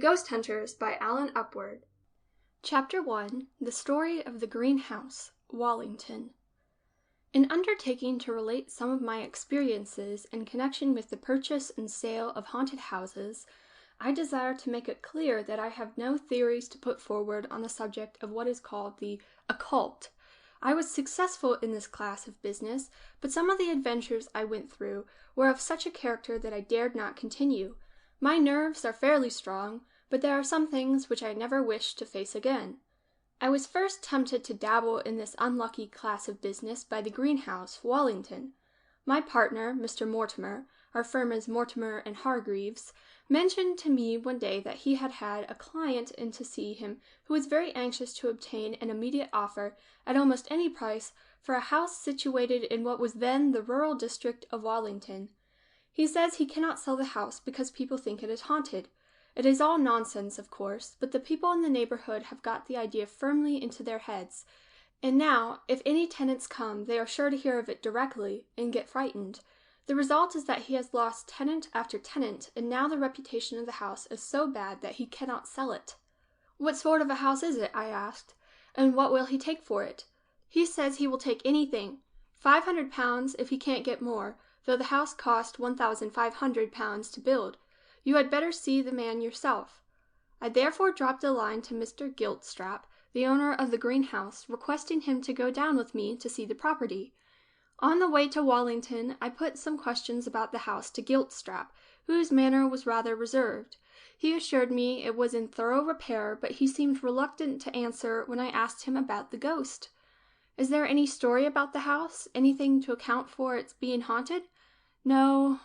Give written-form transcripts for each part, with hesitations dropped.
Ghost Hunters by Alan Upward. Chapter 1. The Story of the Green House, Wallington. In undertaking to relate some of my experiences in connection with the purchase and sale of haunted houses, I desire to make it clear that I have no theories to put forward on the subject of what is called the occult. I was successful in this class of business, but some of the adventures I went through were of such a character that I dared not continue. My nerves are fairly strong, but there are some things which I never wish to face again. I was first tempted to dabble in this unlucky class of business by the greenhouse, Wallington. My partner, Mr. Mortimer, our firm is Mortimer and Hargreaves, mentioned to me one day that he had had a client in to see him who was very anxious to obtain an immediate offer at almost any price for a house situated in what was then the rural district of Wallington. He says he cannot sell the house because people think it is haunted. It is all nonsense, of course, but the people in the neighborhood have got the idea firmly into their heads, and now, if any tenants come, they are sure to hear of it directly and get frightened. The result is that he has lost tenant after tenant, and now the reputation of the house is so bad that he cannot sell it. "What sort of a house is it?" I asked, "and what will he take for it?" "He says he will take anything, £500 if he can't get more, though the house cost £1,500 to build. You had better see the man yourself." I therefore dropped a line to Mr. Giltstrap, the owner of the greenhouse, requesting him to go down with me to see the property. On the way to Wallington, I put some questions about the house to Giltstrap, whose manner was rather reserved. He assured me it was in thorough repair, but he seemed reluctant to answer when I asked him about the ghost. "Is there any story about the house? Anything to account for its being haunted?" No.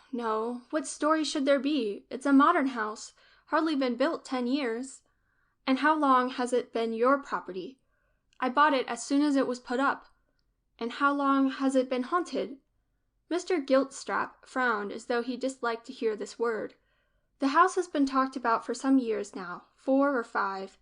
What story should there be? It's a modern house, hardly been built 10 years. "And how long has it been your property?" "I bought it as soon as it was put up." "And how long has it been haunted?" Mr. Giltstrap frowned as though he disliked to hear this word. "The house has been talked about for some years now, 4 or 5.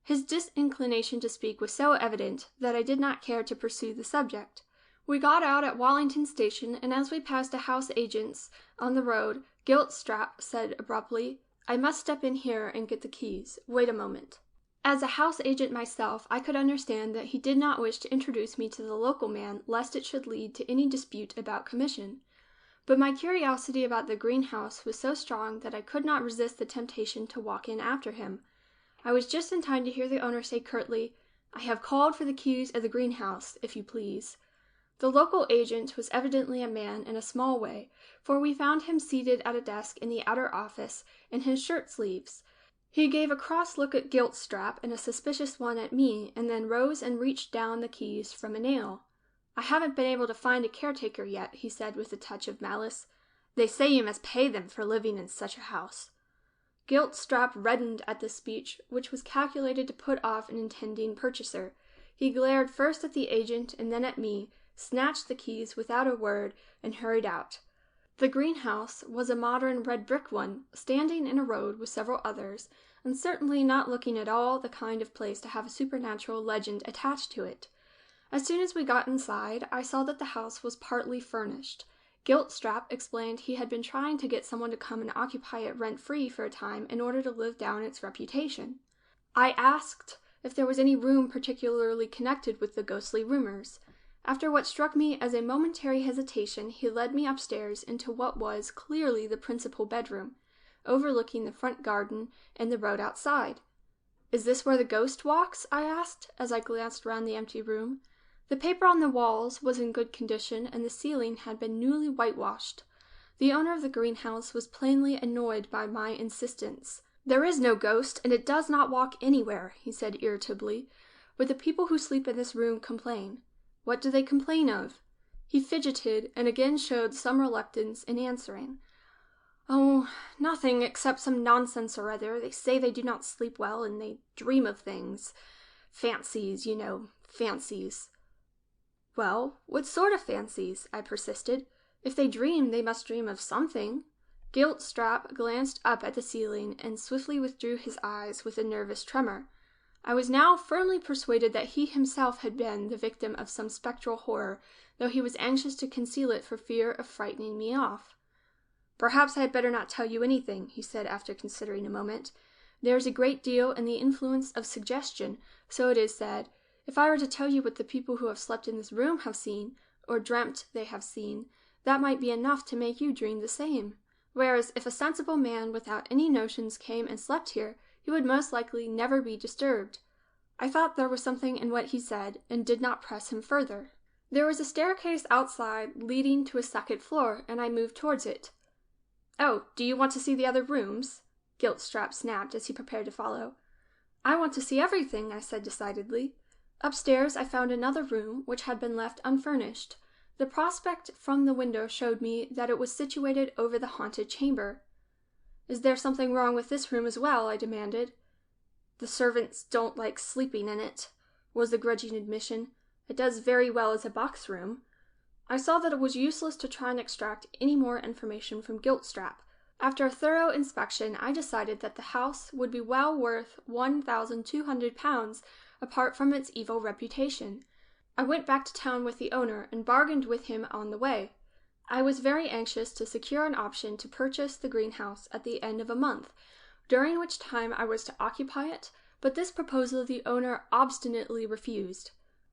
His disinclination to speak was so evident that I did not care to pursue the subject. We got out at Wallington Station, and as we passed a house agent's on the road, Giltstrap said abruptly, "I must step in here and get the keys. Wait a moment." As a house agent myself, I could understand that he did not wish to introduce me to the local man lest it should lead to any dispute about commission. But my curiosity about the greenhouse was so strong that I could not resist the temptation to walk in after him. I was just in time to hear the owner say curtly, "I have called for the keys of the greenhouse, if you please." The local agent was evidently a man in a small way, for we found him seated at a desk in the outer office in his shirt sleeves. He gave a cross look at Giltstrap and a suspicious one at me, and then rose and reached down the keys from a nail. "I haven't been able to find a caretaker yet," he said with a touch of malice. "They say you must pay them for living in such a house." Giltstrap reddened at this speech, which was calculated to put off an intending purchaser. He glared first at the agent and then at me, snatched the keys without a word, and hurried out. The greenhouse was a modern red brick one, standing in a road with several others, and certainly not looking at all the kind of place to have a supernatural legend attached to it. As soon as we got inside, I saw that the house was partly furnished. Giltstrap explained he had been trying to get someone to come and occupy it rent-free for a time in order to live down its reputation. I asked if there was any room particularly connected with the ghostly rumors. After what struck me as a momentary hesitation, he led me upstairs into what was clearly the principal bedroom, overlooking the front garden and the road outside. "Is this where the ghost walks?" I asked, as I glanced round the empty room. The paper on the walls was in good condition, and the ceiling had been newly whitewashed. The owner of the greenhouse was plainly annoyed by my insistence. "There is no ghost, and it does not walk anywhere," he said irritably, "but the people who sleep in this room complain." "What do they complain of?" He fidgeted and again showed some reluctance in answering. "Oh, nothing, except some nonsense or other. They say they do not sleep well, and they dream of things. Fancies, you know, fancies." "Well, what sort of fancies?" I persisted. "If they dream, they must dream of something." Giltstrap glanced up at the ceiling and swiftly withdrew his eyes with a nervous tremor. I was now firmly persuaded that he himself had been the victim of some spectral horror, though he was anxious to conceal it for fear of frightening me off. "Perhaps I had better not tell you anything," he said after considering a moment. There is a great deal in the influence of suggestion, so it is said. If I were to tell you what the people who have slept in this room have seen, or dreamt they have seen, that might be enough to make you dream the same. Whereas if a sensible man without any notions came and slept here, he would most likely never be disturbed. I thought there was something in what he said, and did not press him further. There was a staircase outside leading to a second floor, and I moved towards it. "Oh, do you want to see the other rooms?" Giltstrap snapped as he prepared to follow. "I want to see everything," I said decidedly. Upstairs I found another room which had been left unfurnished. The prospect from the window showed me that it was situated over the haunted chamber. "Is there something wrong with this room as well?" I demanded. "The servants don't like sleeping in it," was the grudging admission. "It does very well as a box room." I saw that it was useless to try and extract any more information from Giltstrap. After a thorough inspection, I decided that the house would be well worth £1,200 apart from its evil reputation. I went back to town with the owner and bargained with him on the way. I was very anxious to secure an option to purchase the greenhouse at the end of a month, during which time I was to occupy it, but this proposal the owner obstinately refused.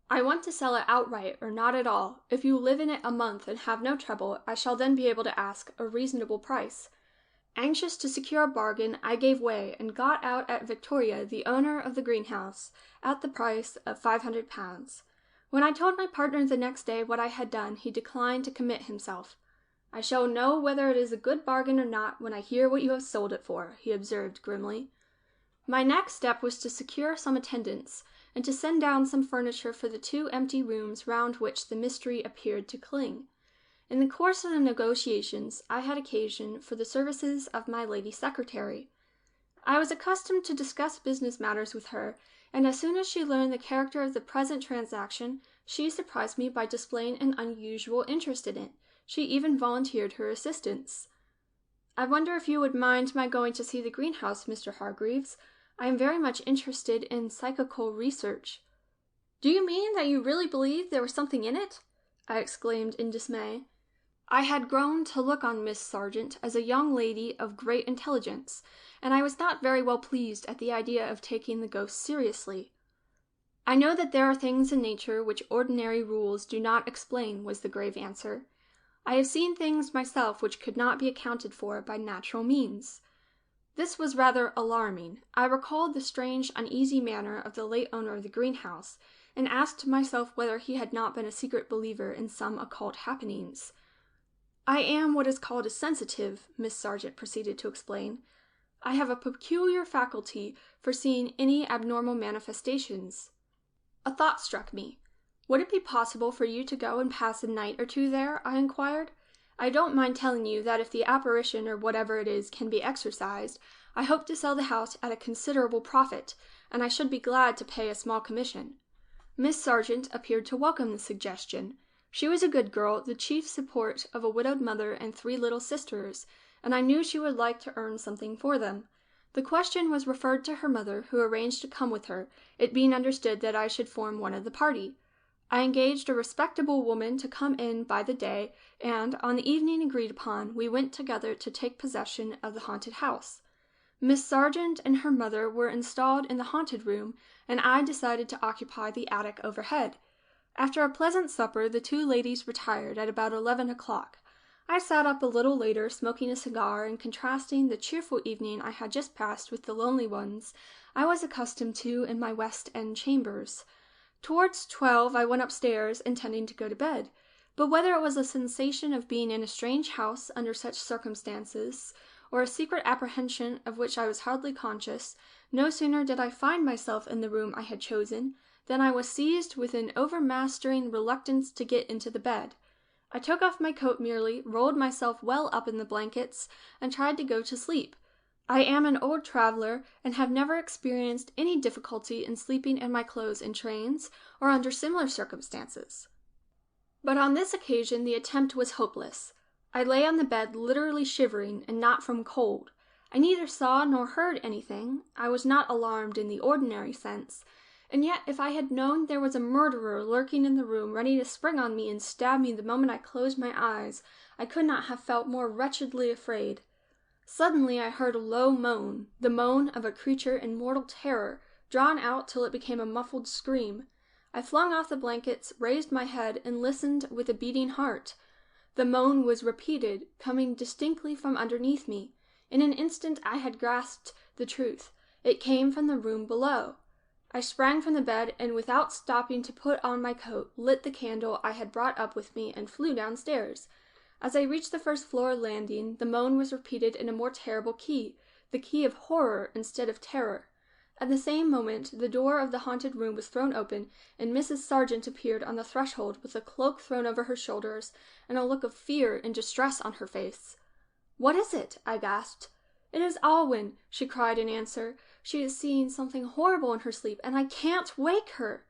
"I want to sell it outright or not at all. If you live in it a month and have no trouble, I shall then be able to ask a reasonable price." Anxious to secure a bargain, I gave way and got out at Victoria, the owner of the greenhouse, at the price of £500. When I told my partner the next day what I had done, he declined to commit himself. "I shall know whether it is a good bargain or not when I hear what you have sold it for," he observed grimly. My next step was to secure some attendants, and to send down some furniture for the 2 empty rooms round which the mystery appeared to cling. In the course of the negotiations, I had occasion for the services of my lady secretary. I was accustomed to discuss business matters with her, and as soon as she learned the character of the present transaction, she surprised me by displaying an unusual interest in it. She even volunteered her assistance. "I wonder if you would mind my going to see the greenhouse, Mr. Hargreaves? I am very much interested in psychical research." "Do you mean that you really believe there was something in it?" I exclaimed in dismay. I had grown to look on Miss Sargent as a young lady of great intelligence, and I was not very well pleased at the idea of taking the ghost seriously. "I know that there are things in nature which ordinary rules do not explain," was the grave answer. "I have seen things myself which could not be accounted for by natural means." This was rather alarming. I recalled the strange, uneasy manner of the late owner of the greenhouse, and asked myself whether he had not been a secret believer in some occult happenings. "I am what is called a sensitive," Miss Sargent proceeded to explain. "I have a peculiar faculty for seeing any abnormal manifestations." A thought struck me. "Would it be possible for you to go and pass a night or 2 there?" I inquired. "I don't mind telling you that if the apparition or whatever it is can be exorcised, I hope to sell the house at a considerable profit, and I should be glad to pay a small commission." Miss Sargent appeared to welcome the suggestion. She was a good girl, the chief support of a widowed mother and 3 little sisters, and I knew she would like to earn something for them. The question was referred to her mother, who arranged to come with her, it being understood that I should form one of the party. I engaged a respectable woman to come in by the day, and, on the evening agreed upon, we went together to take possession of the haunted house. Miss Sargent and her mother were installed in the haunted room, and I decided to occupy the attic overhead. After a pleasant supper, the 2 ladies retired at about 11 o'clock. I sat up a little later, smoking a cigar and contrasting the cheerful evening I had just passed with the lonely ones I was accustomed to in my West End chambers. Towards 12 I went upstairs, intending to go to bed, but whether it was a sensation of being in a strange house under such circumstances, or a secret apprehension of which I was hardly conscious, no sooner did I find myself in the room I had chosen, than I was seized with an overmastering reluctance to get into the bed. I took off my coat merely, rolled myself well up in the blankets, and tried to go to sleep. I am an old traveler, and have never experienced any difficulty in sleeping in my clothes in trains, or under similar circumstances. But on this occasion the attempt was hopeless. I lay on the bed literally shivering, and not from cold. I neither saw nor heard anything. I was not alarmed in the ordinary sense, and yet if I had known there was a murderer lurking in the room ready to spring on me and stab me the moment I closed my eyes, I could not have felt more wretchedly afraid. Suddenly I heard a low moan, the moan of a creature in mortal terror, drawn out till it became a muffled scream. I flung off the blankets, raised my head, and listened with a beating heart. The moan was repeated, coming distinctly from underneath me. In an instant I had grasped the truth. It came from the room below. I sprang from the bed, and without stopping to put on my coat, lit the candle I had brought up with me, and flew downstairs. As I reached the first floor landing, the moan was repeated in a more terrible key, the key of horror instead of terror. At the same moment, the door of the haunted room was thrown open, and Mrs. Sargent appeared on the threshold with a cloak thrown over her shoulders, and a look of fear and distress on her face. "What is it?" I gasped. "It is Alwyne," she cried in answer. "She is seeing something horrible in her sleep, and I can't wake her."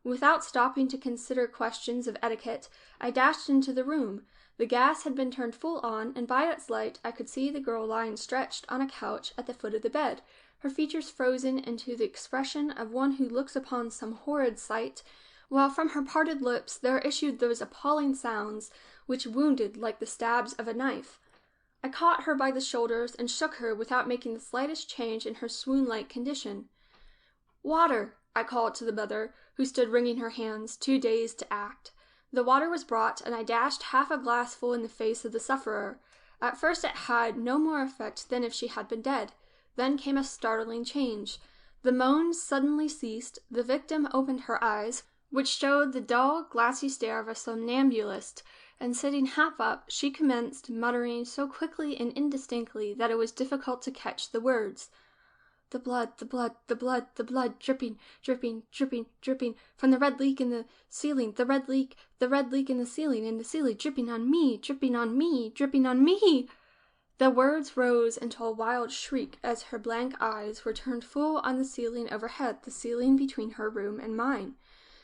Without stopping to consider questions of etiquette, I dashed into the room. The gas had been turned full on, and by its light I could see the girl lying stretched on a couch at the foot of the bed, her features frozen into the expression of one who looks upon some horrid sight, while from her parted lips there issued those appalling sounds which wounded like the stabs of a knife. I caught her by the shoulders and shook her without making the slightest change in her swoon-like condition. "Water!" I called to the mother, who stood wringing her hands, too dazed to act. The water was brought, and I dashed half a glassful in the face of the sufferer. At first it had no more effect than if she had been dead. Then came a startling change. The moans suddenly ceased, the victim opened her eyes, which showed the dull, glassy stare of a somnambulist, and sitting half up, she commenced muttering so quickly and indistinctly that it was difficult to catch the words. "The blood, the blood, the blood, the blood, dripping, dripping, dripping, dripping, from the red leak in the ceiling, the red leak in the ceiling, and the ceiling dripping on me, dripping on me, dripping on me." The words rose into a wild shriek as her blank eyes were turned full on the ceiling overhead, the ceiling between her room and mine.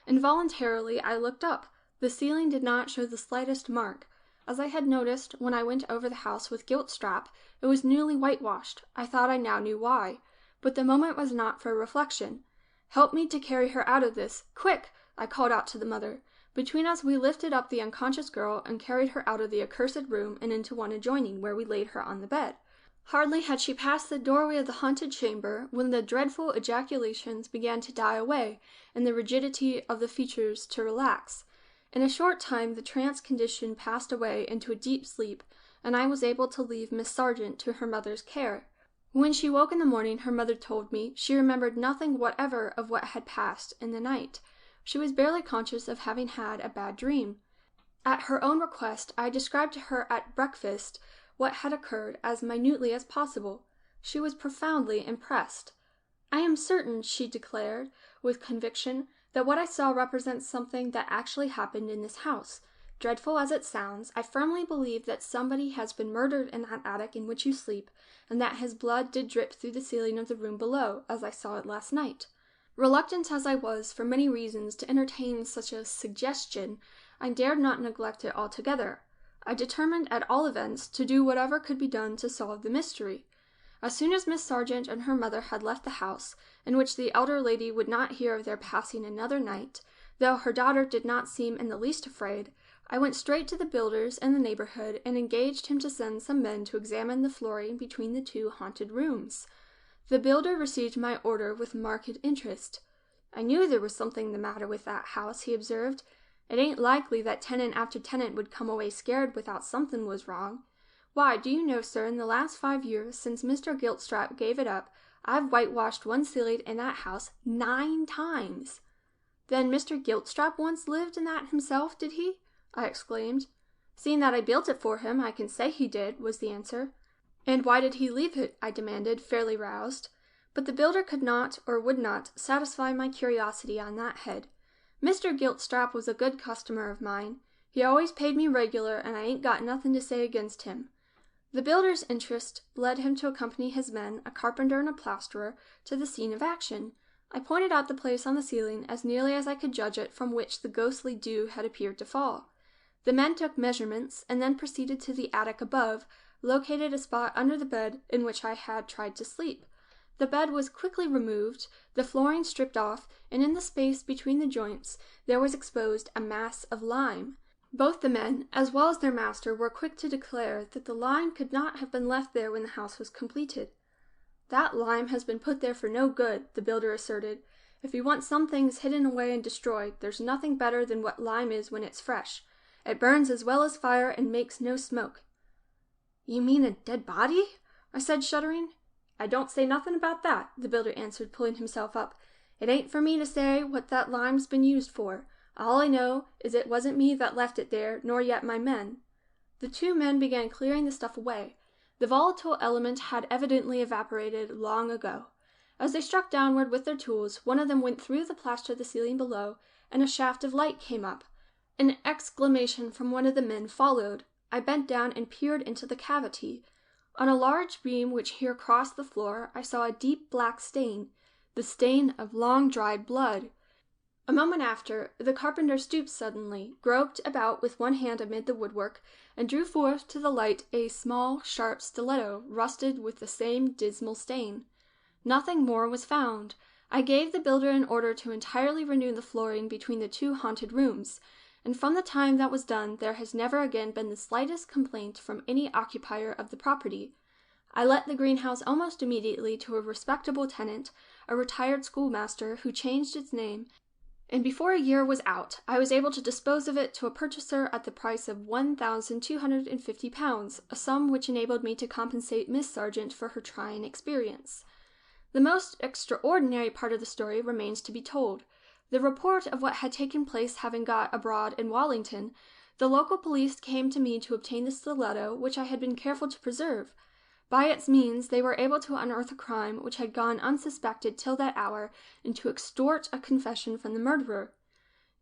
Involuntarily I looked up. The ceiling did not show the slightest mark. As I had noticed when I went over the house with Giltstrap, it was newly whitewashed. I thought I now knew why. But the moment was not for reflection. "Help me to carry her out of this. Quick!" I called out to the mother. Between us we lifted up the unconscious girl and carried her out of the accursed room and into one adjoining, where we laid her on the bed. Hardly had she passed the doorway of the haunted chamber when the dreadful ejaculations began to die away, and the rigidity of the features to relax. In a short time the trance condition passed away into a deep sleep, and I was able to leave Miss Sargent to her mother's care. When she woke in the morning, her mother told me she remembered nothing whatever of what had passed in the night. She was barely conscious of having had a bad dream. At her own request, I described to her at breakfast what had occurred as minutely as possible. She was profoundly impressed. "I am certain," she declared with conviction, "that what I saw represents something that actually happened in this house. Dreadful as it sounds, I firmly believe that somebody has been murdered in that attic in which you sleep, and that his blood did drip through the ceiling of the room below, as I saw it last night." Reluctant as I was, for many reasons, to entertain such a suggestion, I dared not neglect it altogether. I determined, at all events, to do whatever could be done to solve the mystery. As soon as Miss Sargent and her mother had left the house, in which the elder lady would not hear of their passing another night, though her daughter did not seem in the least afraid, I went straight to the builder's in the neighborhood and engaged him to send some men to examine the flooring between the two haunted rooms. The builder received my order with marked interest. "I knew there was something the matter with that house," he observed. "It ain't likely that tenant after tenant would come away scared without something was wrong. Why, do you know, sir, in the last 5 years, since Mr. Giltstrap gave it up, I've whitewashed one ceiling in that house 9 times. "Then Mr. Giltstrap once lived in that himself, did he?" I exclaimed. "Seeing that I built it for him, I can say he did," was the answer. "And why did he leave it?" I demanded, fairly roused. But the builder could not, or would not, satisfy my curiosity on that head. "Mr. Giltstrap was a good customer of mine. He always paid me regular, and I ain't got nothing to say against him." The builder's interest led him to accompany his men, a carpenter and a plasterer, to the scene of action. I pointed out the place on the ceiling as nearly as I could judge it from which the ghostly dew had appeared to fall. The men took measurements, and then proceeded to the attic above, located a spot under the bed in which I had tried to sleep. The bed was quickly removed, the flooring stripped off, and in the space between the joints there was exposed a mass of lime. Both the men, as well as their master, were quick to declare that the lime could not have been left there when the house was completed. "That lime has been put there for no good," the builder asserted. "If you want some things hidden away and destroyed, there's nothing better than what lime is when it's fresh. It burns as well as fire and makes no smoke." "You mean a dead body?" I said, shuddering. "I don't say nothing about that," the builder answered, pulling himself up. "It ain't for me to say what that lime's been used for. All I know is it wasn't me that left it there, nor yet my men." The two men began clearing the stuff away. The volatile element had evidently evaporated long ago. As they struck downward with their tools, one of them went through the plaster of the ceiling below, and a shaft of light came up. An exclamation from one of the men followed. I bent down and peered into the cavity. On a large beam which here crossed the floor, I saw a deep black stain, the stain of long-dried blood. A moment after, the carpenter stooped suddenly, groped about with one hand amid the woodwork, and drew forth to the light a small, sharp stiletto, rusted with the same dismal stain. Nothing more was found. I gave the builder an order to entirely renew the flooring between the two haunted rooms, and from the time that was done there has never again been the slightest complaint from any occupier of the property. I let the greenhouse almost immediately to a respectable tenant, a retired schoolmaster, who changed its name, and before a year was out, I was able to dispose of it to a purchaser at the price of £1,250, a sum which enabled me to compensate Miss Sargent for her trying experience. The most extraordinary part of the story remains to be told. The report of what had taken place having got abroad in Wallington, the local police came to me to obtain the stiletto which I had been careful to preserve. By its means they were able to unearth a crime which had gone unsuspected till that hour, and to extort a confession from the murderer.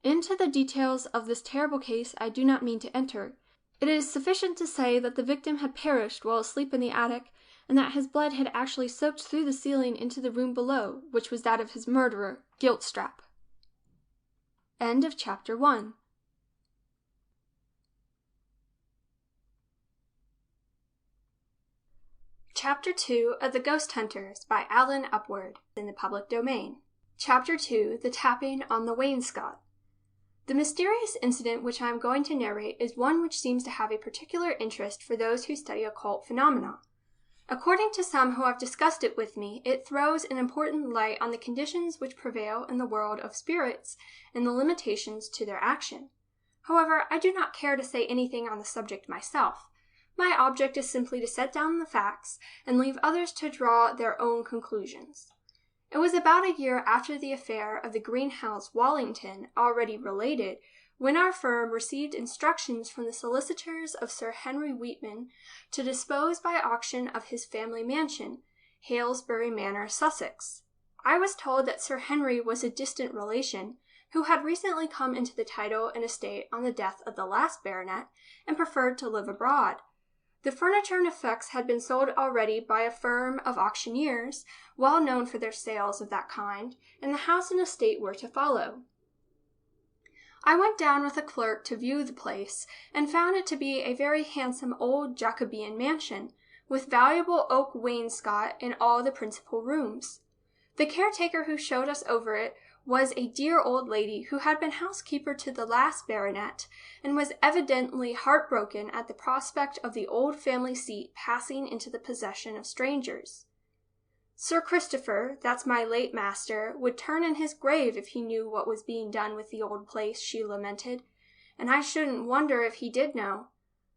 Into the details of this terrible case I do not mean to enter. It is sufficient to say that the victim had perished while asleep in the attic, and that his blood had actually soaked through the ceiling into the room below, which was that of his murderer, Giltstrap. End of Chapter 1. Chapter 2 of The Ghost Hunters by Alwyne Upward, in the public domain. Chapter 2, The Tapping on the Wainscot. The mysterious incident which I am going to narrate is one which seems to have a particular interest for those who study occult phenomena. According to some who have discussed it with me, it throws an important light on the conditions which prevail in the world of spirits and the limitations to their action. However, I do not care to say anything on the subject myself. My object is simply to set down the facts and leave others to draw their own conclusions. It was about a year after the affair of the greenhouse, Wallington, already related, when our firm received instructions from the solicitors of Sir Henry Wheatman to dispose by auction of his family mansion, Halesbury Manor, Sussex. I was told that Sir Henry was a distant relation, who had recently come into the title and estate on the death of the last baronet, and preferred to live abroad. The furniture and effects had been sold already by a firm of auctioneers, well known for their sales of that kind, and the house and estate were to follow. I went down with a clerk to view the place, and found it to be a very handsome old Jacobean mansion, with valuable oak wainscot in all the principal rooms. The caretaker who showed us over it was a dear old lady who had been housekeeper to the last baronet, and was evidently heartbroken at the prospect of the old family seat passing into the possession of strangers. Sir Christopher, that's my late master, would turn in his grave if he knew what was being done with the old place, she lamented, and I shouldn't wonder if he did know.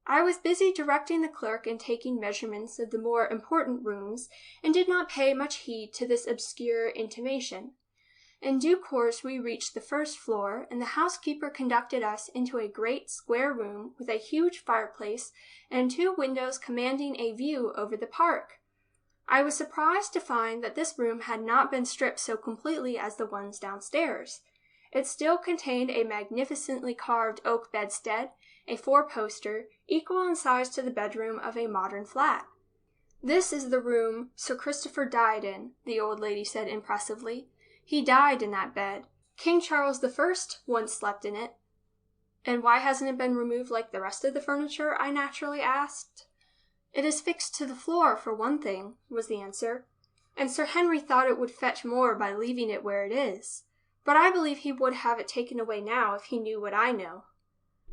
I was busy directing the clerk and taking measurements of the more important rooms, and did not pay much heed to this obscure intimation. In due course we reached the first floor, and the housekeeper conducted us into a great square room with a huge fireplace and two windows commanding a view over the park. I was surprised to find that this room had not been stripped so completely as the ones downstairs. It still contained a magnificently carved oak bedstead, a four-poster, equal in size to the bedroom of a modern flat. "This is the room Sir Christopher died in," the old lady said impressively. "He died in that bed. King Charles I once slept in it." "And why hasn't it been removed like the rest of the furniture?" I naturally asked. "It is fixed to the floor, for one thing," was the answer, "and Sir Henry thought it would fetch more by leaving it where it is. But I believe he would have it taken away now if he knew what I know."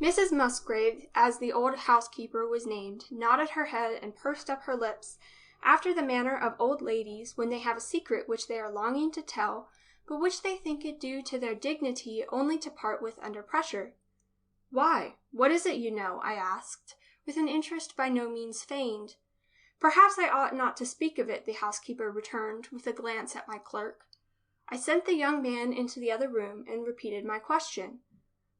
Mrs. Musgrave, as the old housekeeper was named, nodded her head and pursed up her lips, after the manner of old ladies when they have a secret which they are longing to tell, but which they think it due to their dignity only to part with under pressure. "Why, what is it, you know?" I asked, with an interest by no means feigned. "Perhaps I ought not to speak of it," the housekeeper returned, with a glance at my clerk. I sent the young man into the other room and repeated my question.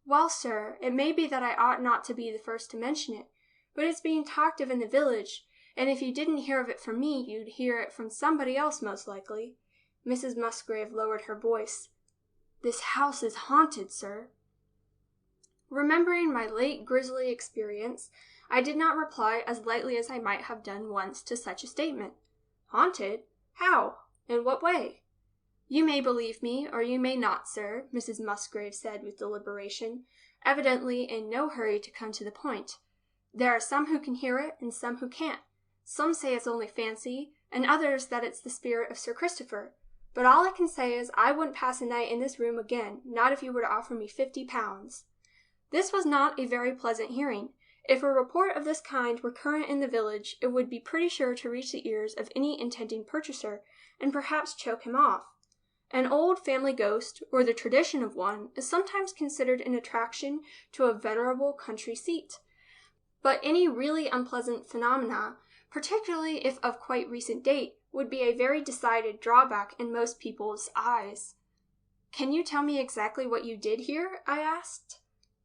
"Well, sir, it may be that I ought not to be the first to mention it, but it's being talked of in the village, and if you didn't hear of it from me, you'd hear it from somebody else most likely." Mrs. Musgrave lowered her voice. "This house is haunted, sir." Remembering my late grisly experience, I did not reply as lightly as I might have done once to such a statement. "Haunted? How? In what way?" "You may believe me, or you may not, sir," Mrs. Musgrave said with deliberation, evidently in no hurry to come to the point. "There are some who can hear it, and some who can't. Some say it's only fancy, and others that it's the spirit of Sir Christopher. But all I can say is I wouldn't pass a night in this room again, not if you were to offer me £50. This was not a very pleasant hearing. If a report of this kind were current in the village, it would be pretty sure to reach the ears of any intending purchaser, and perhaps choke him off. An old family ghost, or the tradition of one, is sometimes considered an attraction to a venerable country seat. But any really unpleasant phenomena, particularly if of quite recent date, would be a very decided drawback in most people's eyes. "Can you tell me exactly what you did hear?" I asked.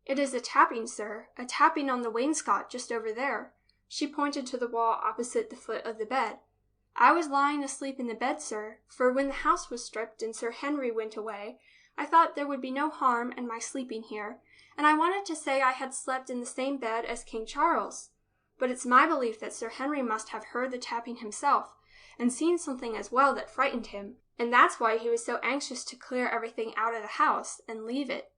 "It is a tapping, sir, a tapping on the wainscot just over there." She pointed to the wall opposite the foot of the bed. "I was lying asleep in the bed, sir, for when the house was stripped and Sir Henry went away, I thought there would be no harm in my sleeping here, and I wanted to say I had slept in the same bed as King Charles. But it's my belief that Sir Henry must have heard the tapping himself, and seen something as well that frightened him, and that's why he was so anxious to clear everything out of the house and leave it."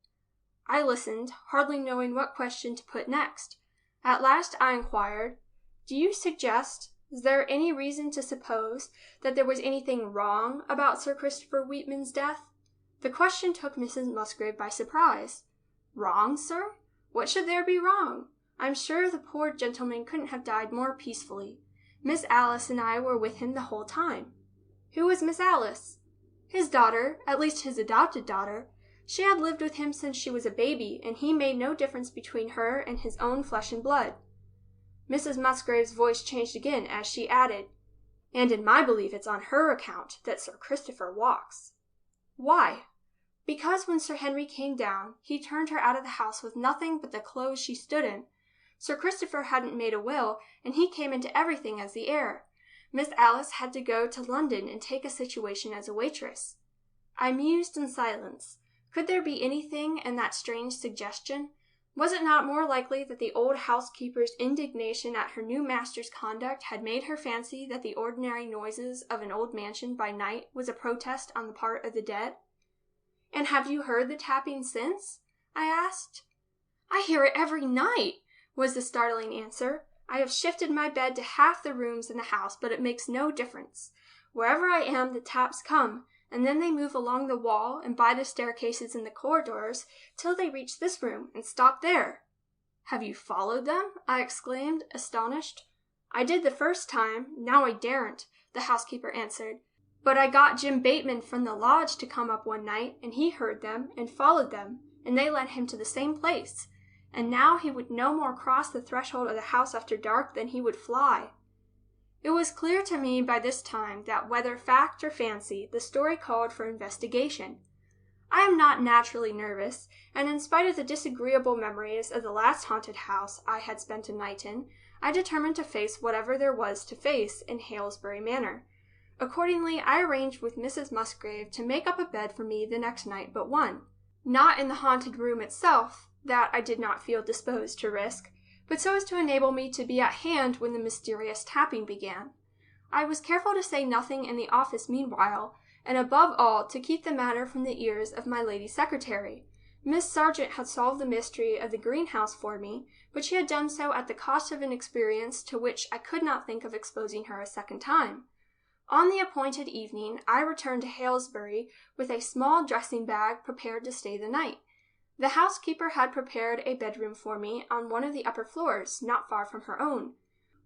I listened, hardly knowing what question to put next. At last I inquired, "Do you suggest, is there any reason to suppose that there was anything wrong about Sir Christopher Wheatman's death?" The question took Mrs. Musgrave by surprise. "Wrong, sir? What should there be wrong? I'm sure the poor gentleman couldn't have died more peacefully. Miss Alice and I were with him the whole time." "Who was Miss Alice?" "His daughter, at least his adopted daughter. She had lived with him since she was a baby, and he made no difference between her and his own flesh and blood." Mrs. Musgrave's voice changed again as she added, "And in my belief it's on her account that Sir Christopher walks." "Why?" "Because when Sir Henry came down, he turned her out of the house with nothing but the clothes she stood in. Sir Christopher hadn't made a will, and he came into everything as the heir. Miss Alice had to go to London and take a situation as a waitress." I mused in silence. Could there be anything in that strange suggestion? Was it not more likely that the old housekeeper's indignation at her new master's conduct had made her fancy that the ordinary noises of an old mansion by night was a protest on the part of the dead? "And have you heard the tapping since?" I asked. "I hear it every night," was the startling answer. "I have shifted my bed to half the rooms in the house, but it makes no difference. Wherever I am, the taps come, and then they move along the wall and by the staircases in the corridors till they reach this room and stop there." "Have you followed them?" I exclaimed, astonished. "I did the first time, now I daren't," the housekeeper answered. "But I got Jim Bateman from the lodge to come up one night, and he heard them and followed them, and they led him to the same place. And now he would no more cross the threshold of the house after dark than he would fly." It was clear to me by this time that whether fact or fancy, the story called for investigation. I am not naturally nervous, and in spite of the disagreeable memories of the last haunted house I had spent a night in, I determined to face whatever there was to face in Halesbury Manor. Accordingly, I arranged with Mrs. Musgrave to make up a bed for me the next night but one. Not in the haunted room itself, that I did not feel disposed to risk, but so as to enable me to be at hand when the mysterious tapping began. I was careful to say nothing in the office meanwhile, and above all to keep the matter from the ears of my lady secretary. Miss Sargent had solved the mystery of the greenhouse for me, but she had done so at the cost of an experience to which I could not think of exposing her a second time. On the appointed evening I returned to Halesbury with a small dressing bag prepared to stay the night. The housekeeper had prepared a bedroom for me on one of the upper floors, not far from her own.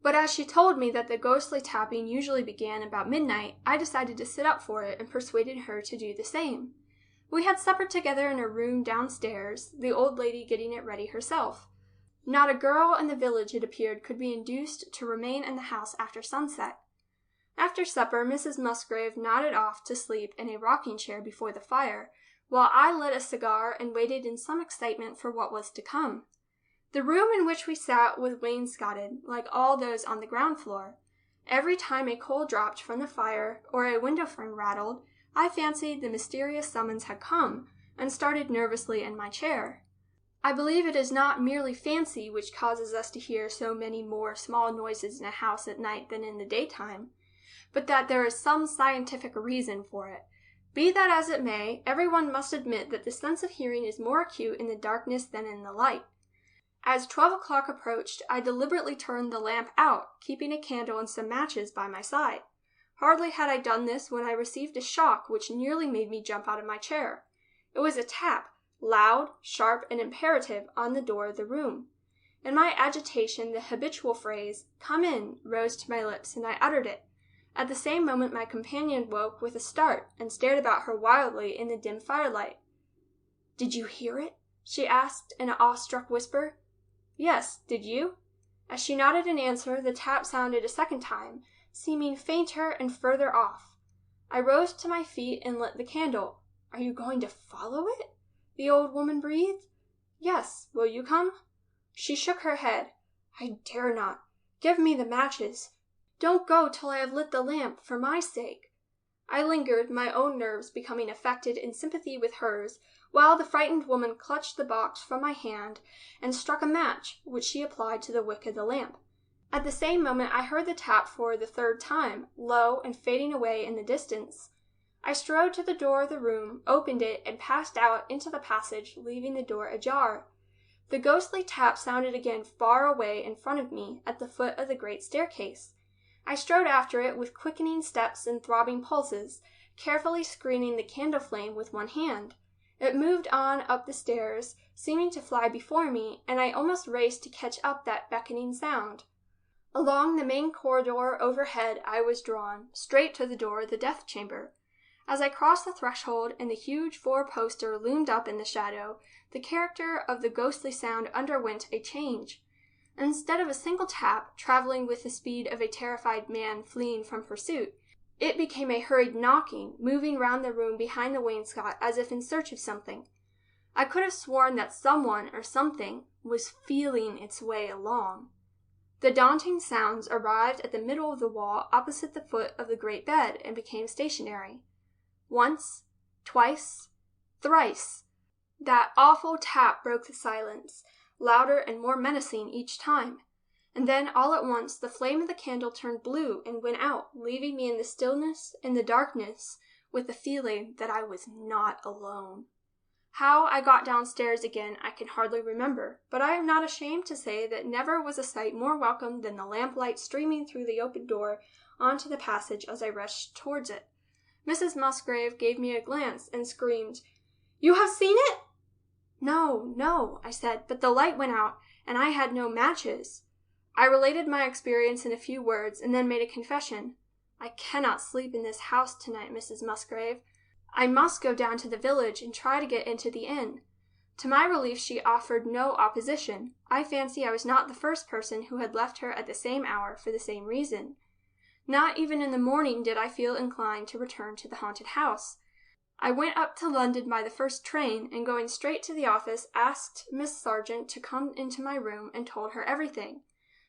But as she told me that the ghostly tapping usually began about midnight, I decided to sit up for it and persuaded her to do the same. We had supper together in a room downstairs, the old lady getting it ready herself. Not a girl in the village, it appeared, could be induced to remain in the house after sunset. After supper, Mrs. Musgrave nodded off to sleep in a rocking chair before the fire, while I lit a cigar and waited in some excitement for what was to come. The room in which we sat was wainscoted, like all those on the ground floor. Every time a coal dropped from the fire or a window frame rattled, I fancied the mysterious summons had come, and started nervously in my chair. I believe it is not merely fancy which causes us to hear so many more small noises in a house at night than in the daytime, but that there is some scientific reason for it. Be that as it may, everyone must admit that the sense of hearing is more acute in the darkness than in the light. As 12 o'clock approached, I deliberately turned the lamp out, keeping a candle and some matches by my side. Hardly had I done this when I received a shock which nearly made me jump out of my chair. It was a tap, loud, sharp, and imperative, on the door of the room. In my agitation, the habitual phrase, "Come in," rose to my lips, and I uttered it. At the same moment my companion woke with a start and stared about her wildly in the dim firelight. "Did you hear it?" she asked in an awestruck whisper. "Yes, did you?" As she nodded in answer, the tap sounded a second time, seeming fainter and further off. I rose to my feet and lit the candle. "Are you going to follow it?" the old woman breathed. "Yes. Will you come?" She shook her head. "I dare not. Give me the matches. Don't go till I have lit the lamp, for my sake." I lingered, my own nerves becoming affected in sympathy with hers, while the frightened woman clutched the box from my hand and struck a match, which she applied to the wick of the lamp. At the same moment I heard the tap for the third time, low and fading away in the distance. I strode to the door of the room, opened it, and passed out into the passage, leaving the door ajar. The ghostly tap sounded again far away in front of me, at the foot of the great staircase. I strode after it with quickening steps and throbbing pulses, carefully screening the candle flame with one hand. It moved on up the stairs, seeming to fly before me, and I almost raced to catch up that beckoning sound. Along the main corridor overhead I was drawn, straight to the door of the death chamber. As I crossed the threshold and the huge four-poster loomed up in the shadow, the character of the ghostly sound underwent a change. Instead of a single tap, traveling with the speed of a terrified man fleeing from pursuit, it became a hurried knocking, moving round the room behind the wainscot as if in search of something. I could have sworn that someone or something was feeling its way along. The daunting sounds arrived at the middle of the wall opposite the foot of the great bed and became stationary. Once, twice, thrice. That awful tap broke the silence, louder and more menacing each time. And then, all at once, the flame of the candle turned blue and went out, leaving me in the stillness, in the darkness, with the feeling that I was not alone. How I got downstairs again I can hardly remember, but I am not ashamed to say that never was a sight more welcome than the lamplight streaming through the open door onto the passage as I rushed towards it. Mrs. Musgrave gave me a glance and screamed, "You have seen it?" No, I said, but the light went out, and I had no matches. I related my experience in a few words, and then made a confession. "I cannot sleep in this house tonight, Mrs. Musgrave. I must go down to the village and try to get into the inn." To my relief she offered no opposition. I fancy I was not the first person who had left her at the same hour for the same reason. Not even in the morning did I feel inclined to return to the haunted house. I went up to London by the first train, and going straight to the office, asked Miss Sargent to come into my room and told her everything.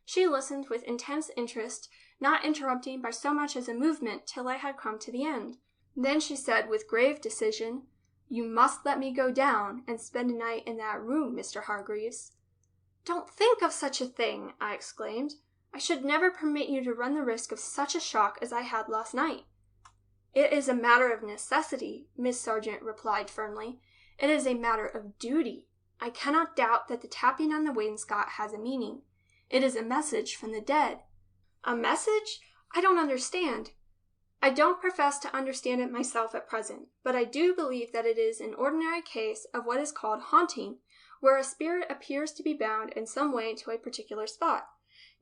She listened with intense interest, not interrupting by so much as a movement till I had come to the end. Then she said with grave decision, "You must let me go down and spend a night in that room, Mr. Hargreaves." "Don't think of such a thing," I exclaimed. "I should never permit you to run the risk of such a shock as I had last night." "It is a matter of necessity," Miss Sargent replied firmly. "It is a matter of duty. I cannot doubt that the tapping on the wainscot has a meaning. It is a message from the dead." "A message? I don't understand." I don't profess to understand it myself at present, but I do believe that it is an ordinary case of what is called haunting, where a spirit appears to be bound in some way to a particular spot.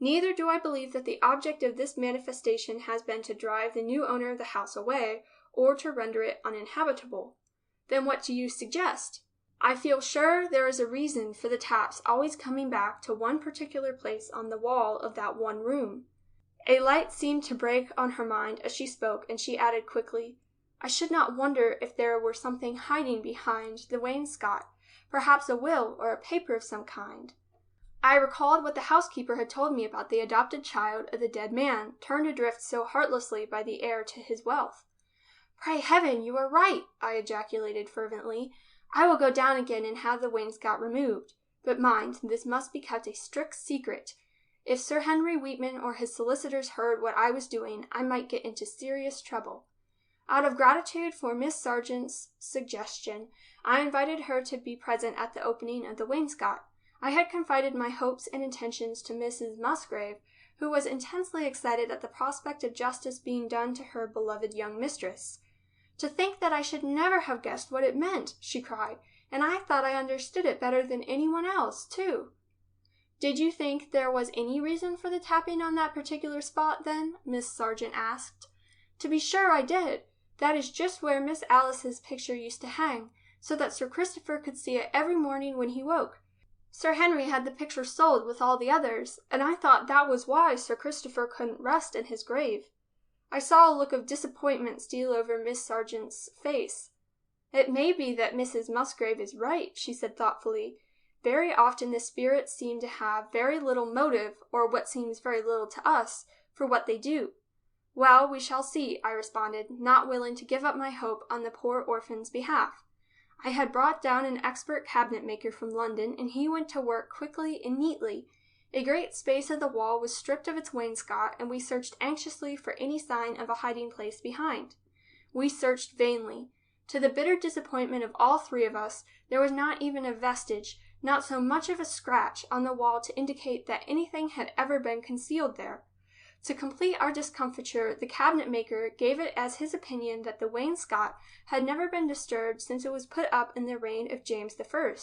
Neither do I believe that the object of this manifestation has been to drive the new owner of the house away, or to render it uninhabitable. Then what do you suggest? I feel sure there is a reason for the taps always coming back to one particular place on the wall of that one room. A light seemed to break on her mind as she spoke, and she added quickly, I should not wonder if there were something hiding behind the wainscot, perhaps a will or a paper of some kind. I recalled what the housekeeper had told me about the adopted child of the dead man, turned adrift so heartlessly by the heir to his wealth. Pray heaven, you are right, I ejaculated fervently. I will go down again and have the wainscot removed. But mind, this must be kept a strict secret. If Sir Henry Wheatman or his solicitors heard what I was doing, I might get into serious trouble. Out of gratitude for Miss Sargent's suggestion, I invited her to be present at the opening of the wainscot. I had confided my hopes and intentions to Mrs. Musgrave, who was intensely excited at the prospect of justice being done to her beloved young mistress. To think that I should never have guessed what it meant, she cried, and I thought I understood it better than anyone else, too. Did you think there was any reason for the tapping on that particular spot, then? Miss Sargent asked. To be sure I did. That is just where Miss Alice's picture used to hang, so that Sir Christopher could see it every morning when he woke. Sir Henry had the picture sold with all the others, and I thought that was why Sir Christopher couldn't rest in his grave. I saw a look of disappointment steal over Miss Sargent's face. It may be that Mrs. Musgrave is right, she said thoughtfully. Very often the spirits seem to have very little motive, or what seems very little to us, for what they do. Well, we shall see, I responded, not willing to give up my hope on the poor orphan's behalf. I had brought down an expert cabinet-maker from London, and he went to work quickly and neatly. A great space of the wall was stripped of its wainscot, and we searched anxiously for any sign of a hiding place behind. We searched vainly. To the bitter disappointment of all three of us, there was not even a vestige, not so much of a scratch, on the wall to indicate that anything had ever been concealed there. To complete our discomfiture, the cabinet-maker gave it as his opinion that the wainscot had never been disturbed since it was put up in the reign of James I.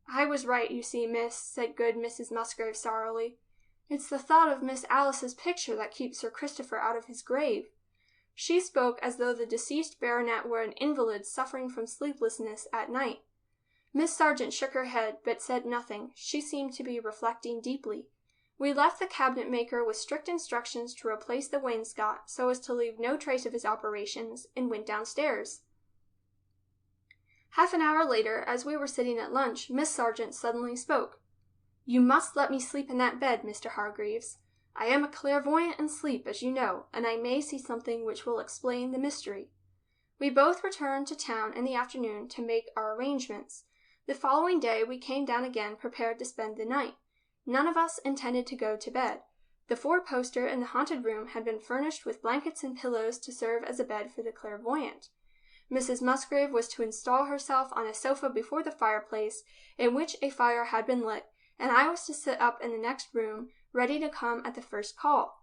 I was right, you see, miss, said good Mrs. Musgrave sorrowfully. It's the thought of Miss Alice's picture that keeps Sir Christopher out of his grave. She spoke as though the deceased baronet were an invalid suffering from sleeplessness at night. Miss Sargent shook her head, but said nothing. She seemed to be reflecting deeply. We left the cabinet-maker with strict instructions to replace the wainscot so as to leave no trace of his operations, and went downstairs. Half an hour later, as we were sitting at lunch, Miss Sargent suddenly spoke. You must let me sleep in that bed, Mr. Hargreaves. I am a clairvoyant in sleep, as you know, and I may see something which will explain the mystery. We both returned to town in the afternoon to make our arrangements. The following day we came down again prepared to spend the night. None of us intended to go to bed. The four-poster in the haunted room had been furnished with blankets and pillows to serve as a bed for the clairvoyant. Mrs. Musgrave was to install herself on a sofa before the fireplace, in which a fire had been lit, and I was to sit up in the next room, ready to come at the first call.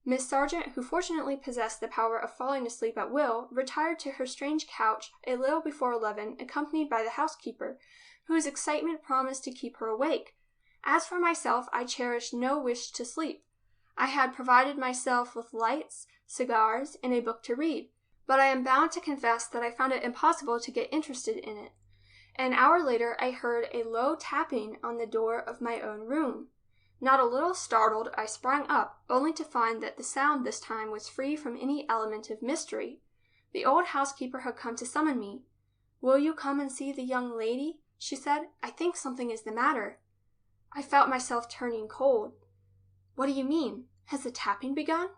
Miss Sargent, who fortunately possessed the power of falling asleep at will, retired to her strange couch a little before 11, accompanied by the housekeeper, whose excitement promised to keep her awake. As for myself, I cherished no wish to sleep. I had provided myself with lights, cigars, and a book to read, but I am bound to confess that I found it impossible to get interested in it. An hour later I heard a low tapping on the door of my own room. Not a little startled, I sprang up, only to find that the sound this time was free from any element of mystery. The old housekeeper had come to summon me. "Will you come and see the young lady?" she said. "I think something is the matter." I felt myself turning cold. "What do you mean? Has the tapping begun?"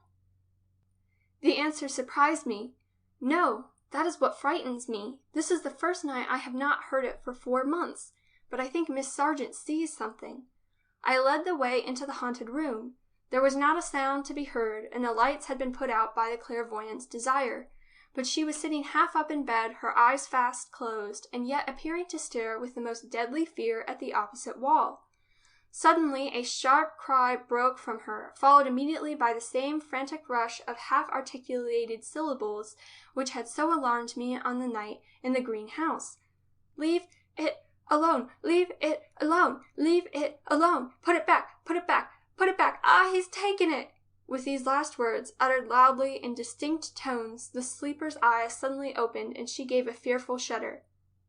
The answer surprised me. "No, that is what frightens me. This is the first night I have not heard it for 4 months, but I think Miss Sargent sees something." I led the way into the haunted room. There was not a sound to be heard, and the lights had been put out by the clairvoyant's desire, but she was sitting half up in bed, her eyes fast closed, and yet appearing to stare with the most deadly fear at the opposite wall. Suddenly a sharp cry broke from her, followed immediately by the same frantic rush of half-articulated syllables which had so alarmed me on the night in the greenhouse. "Leave it alone! Leave it alone! Leave it alone! Put it back! Put it back! Put it back! Ah, he's taken it!" With these last words, uttered loudly in distinct tones, the sleeper's eyes suddenly opened, and she gave a fearful shudder.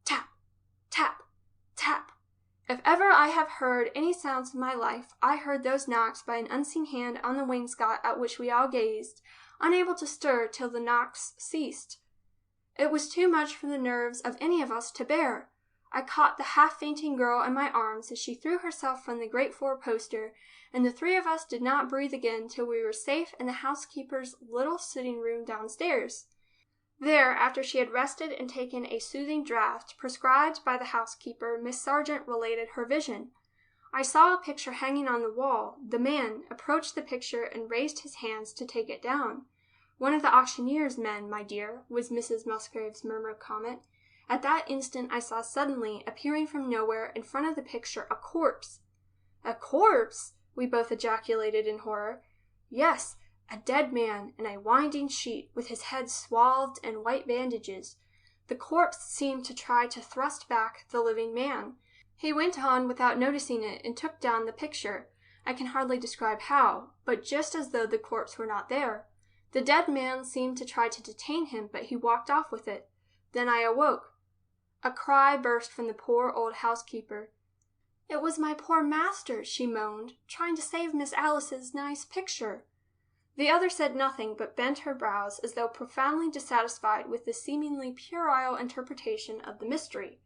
Tap! Tap! Tap! If ever I have heard any sounds in my life, I heard those knocks by an unseen hand on the wainscot at which we all gazed, unable to stir till the knocks ceased. It was too much for the nerves of any of us to bear. I caught the half-fainting girl in my arms as she threw herself from the great four-poster, and the three of us did not breathe again till we were safe in the housekeeper's little sitting-room downstairs. There, after she had rested and taken a soothing draught prescribed by the housekeeper, Miss Sargent related her vision. I saw a picture hanging on the wall. The man approached the picture and raised his hands to take it down. "One of the auctioneer's men, my dear," was Mrs. Musgrave's murmured comment. At that instant I saw suddenly, appearing from nowhere in front of the picture, a corpse. "A corpse!" we both ejaculated in horror. "Yes, a dead man in a winding sheet, with his head swathed in white bandages. The corpse seemed to try to thrust back the living man. He went on without noticing it and took down the picture. I can hardly describe how, but just as though the corpse were not there. The dead man seemed to try to detain him, but he walked off with it. Then I awoke." A cry burst from the poor old housekeeper. "It was my poor master," she moaned, "trying to save Miss Alice's nice picture." The other said nothing, but bent her brows as though profoundly dissatisfied with the seemingly puerile interpretation of the mystery.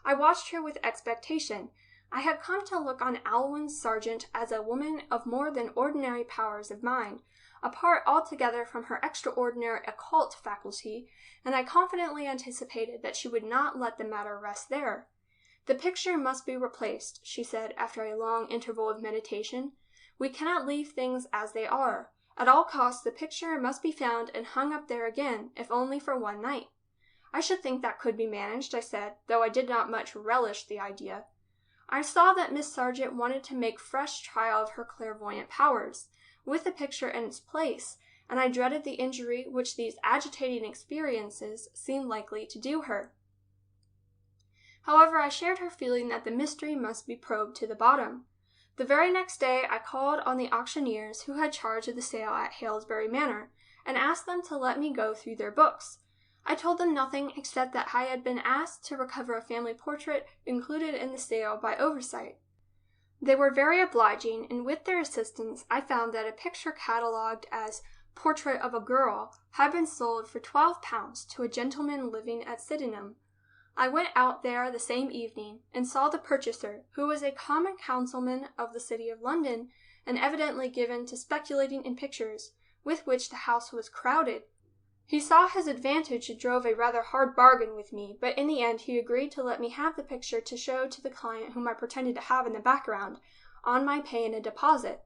I watched her with expectation. I had come to look on Alwyne Sargent as a woman of more than ordinary powers of mind, apart altogether from her extraordinary occult faculty, and I confidently anticipated that she would not let the matter rest there. "The picture must be replaced," she said after a long interval of meditation. "We cannot leave things as they are. At all costs the picture must be found and hung up there again, if only for one night." "I should think that could be managed," I said, though I did not much relish the idea. I saw that Miss Sargent wanted to make fresh trial of her clairvoyant powers, with the picture in its place, and I dreaded the injury which these agitating experiences seemed likely to do her. However, I shared her feeling that the mystery must be probed to the bottom. The very next day I called on the auctioneers who had charge of the sale at Halesbury Manor, and asked them to let me go through their books. I told them nothing except that I had been asked to recover a family portrait included in the sale by oversight. They were very obliging, and with their assistance I found that a picture catalogued as "Portrait of a Girl" had been sold for £12 to a gentleman living at Sydenham. I went out there the same evening, and saw the purchaser, who was a common councilman of the city of London, and evidently given to speculating in pictures, with which the house was crowded. He saw his advantage and drove a rather hard bargain with me, but in the end he agreed to let me have the picture to show to the client whom I pretended to have in the background, on my paying a deposit.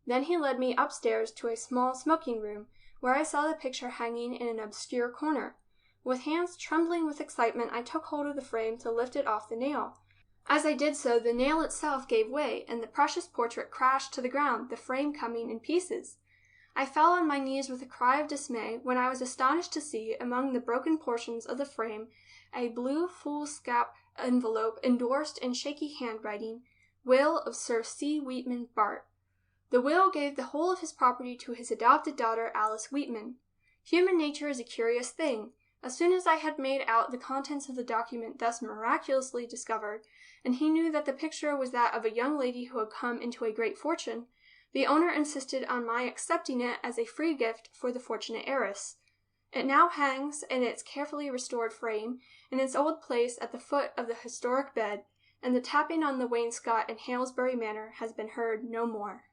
Then he led me upstairs to a small smoking-room, where I saw the picture hanging in an obscure corner. With hands trembling with excitement, I took hold of the frame to lift it off the nail. As I did so, the nail itself gave way, and the precious portrait crashed to the ground, the frame coming in pieces. I fell on my knees with a cry of dismay, when I was astonished to see, among the broken portions of the frame, a blue foolscap envelope endorsed in shaky handwriting, "Will of Sir C. Weetman, Bart." The will gave the whole of his property to his adopted daughter, Alice Weetman. Human nature is a curious thing. As soon as I had made out the contents of the document thus miraculously discovered, and he knew that the picture was that of a young lady who had come into a great fortune, the owner insisted on my accepting it as a free gift for the fortunate heiress. It now hangs in its carefully restored frame, in its old place at the foot of the historic bed, and the tapping on the wainscot in Halesbury Manor has been heard no more.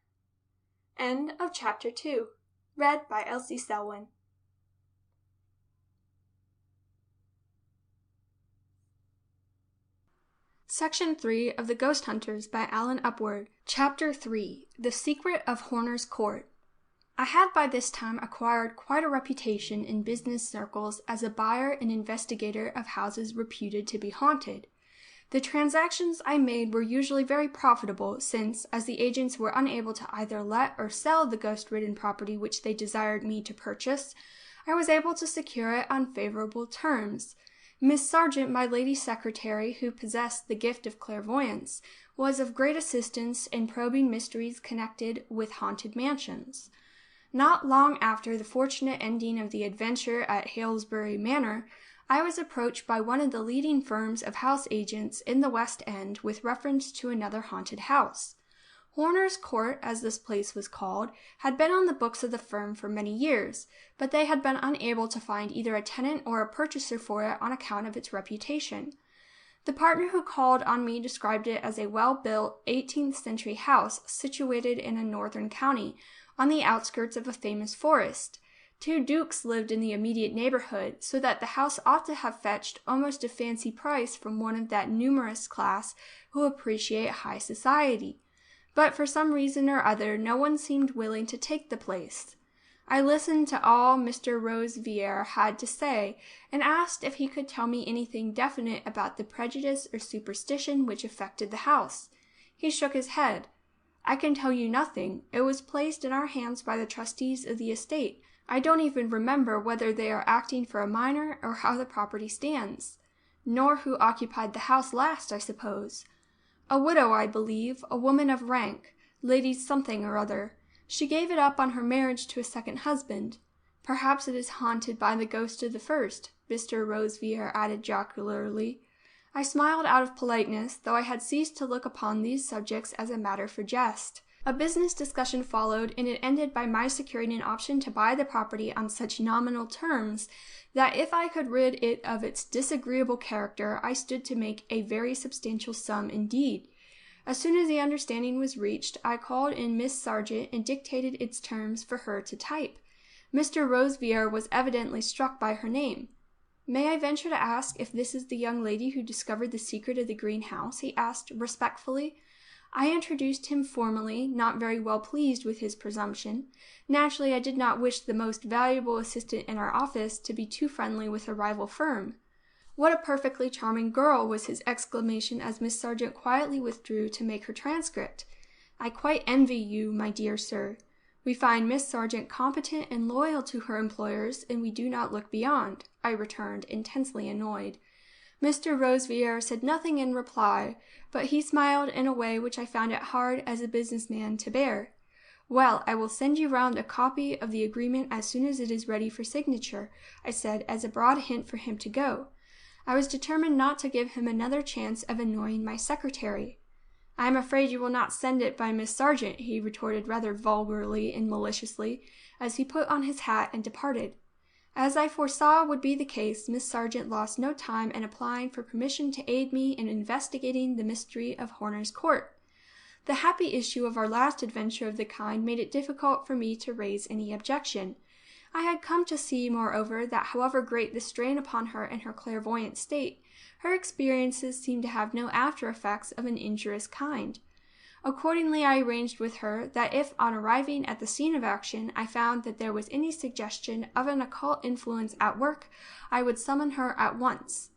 End of Chapter 2. Read by Elsie Selwyn. Section 3 of The Ghost Hunters by Alan Upward. Chapter 3. The Secret of Horner's Court. I had by this time acquired quite a reputation in business circles as a buyer and investigator of houses reputed to be haunted. The transactions I made were usually very profitable since, as the agents were unable to either let or sell the ghost-ridden property which they desired me to purchase, I was able to secure it on favorable terms. Miss Sargent, my lady's secretary, who possessed the gift of clairvoyance, was of great assistance in probing mysteries connected with haunted mansions. Not long after the fortunate ending of the adventure at Halesbury Manor, I was approached by one of the leading firms of house agents in the West End with reference to another haunted house. Horner's Court, as this place was called, had been on the books of the firm for many years, but they had been unable to find either a tenant or a purchaser for it on account of its reputation. The partner who called on me described it as a well-built 18th-century house situated in a northern county, on the outskirts of a famous forest. 2 dukes lived in the immediate neighborhood, so that the house ought to have fetched almost a fancy price from one of that numerous class who appreciate high society. But for some reason or other, no one seemed willing to take the place. I listened to all Mr. Rosevier had to say, and asked if he could tell me anything definite about the prejudice or superstition which affected the house. He shook his head. "I can tell you nothing. It was placed in our hands by the trustees of the estate. I don't even remember whether they are acting for a minor or how the property stands. Nor who occupied the house last, I suppose. A widow, I believe, a woman of rank, Lady something or other. She gave it up on her marriage to a second husband. Perhaps it is haunted by the ghost of the first," Mr. Rosevier added jocularly. I smiled out of politeness, though I had ceased to look upon these subjects as a matter for jest. A business discussion followed, and it ended by my securing an option to buy the property on such nominal terms that if I could rid it of its disagreeable character, I stood to make a very substantial sum indeed. As soon as the understanding was reached, I called in Miss Sargent and dictated its terms for her to type. Mr. Rosevier was evidently struck by her name. "May I venture to ask if this is the young lady who discovered the secret of the greenhouse?" he asked respectfully. I introduced him formally, not very well pleased with his presumption. Naturally, I did not wish the most valuable assistant in our office to be too friendly with a rival firm. "What a perfectly charming girl!" was his exclamation as Miss Sargent quietly withdrew to make her transcript. "I quite envy you, my dear sir. We find Miss Sargent competent and loyal to her employers, and we do not look beyond," I returned, intensely annoyed. Mr. Rosevier said nothing in reply, but he smiled in a way which I found it hard as a businessman to bear. "Well, I will send you round a copy of the agreement as soon as it is ready for signature," I said as a broad hint for him to go. I was determined not to give him another chance of annoying my secretary. "I am afraid you will not send it by Miss Sargent," he retorted rather vulgarly and maliciously, as he put on his hat and departed. As I foresaw would be the case, Miss Sargent lost no time in applying for permission to aid me in investigating the mystery of Horner's Court. The happy issue of our last adventure of the kind made it difficult for me to raise any objection. I had come to see, moreover, that however great the strain upon her in her clairvoyant state, her experiences seemed to have no after-effects of an injurious kind. Accordingly, I arranged with her that if, on arriving at the scene of action, I found that there was any suggestion of an occult influence at work, I would summon her at once.